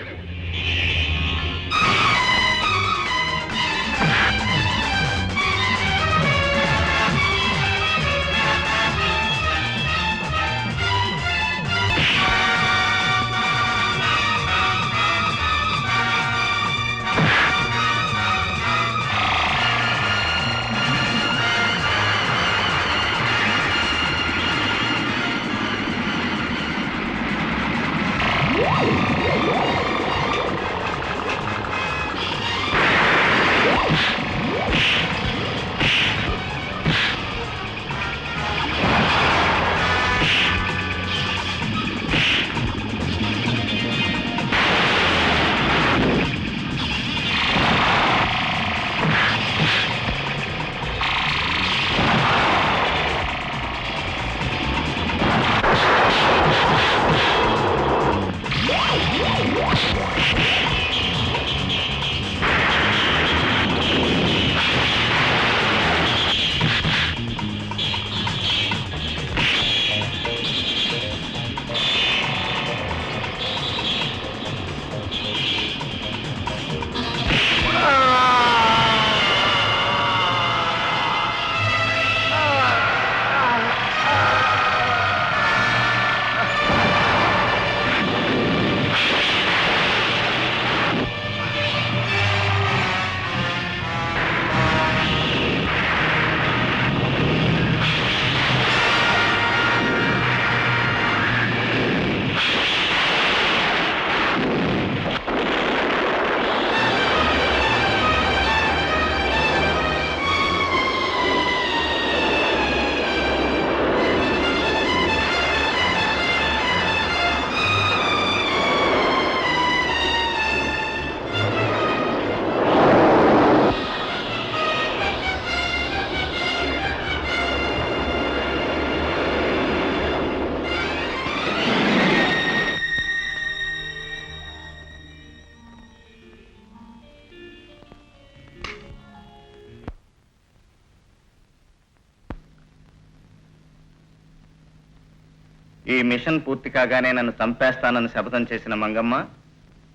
ఈ మిషన్ పూర్తి కాగానే నన్ను చంపేస్తానని శపథం చేసిన మంగమ్మ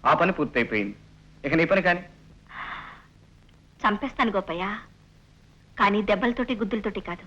ఆ పని పూర్తయిపోయింది. ఇక నీ పని కాని. చంపేస్తాను గోపయ్య, కానీ దెబ్బలతోటి గుద్దులతోటి కాదు.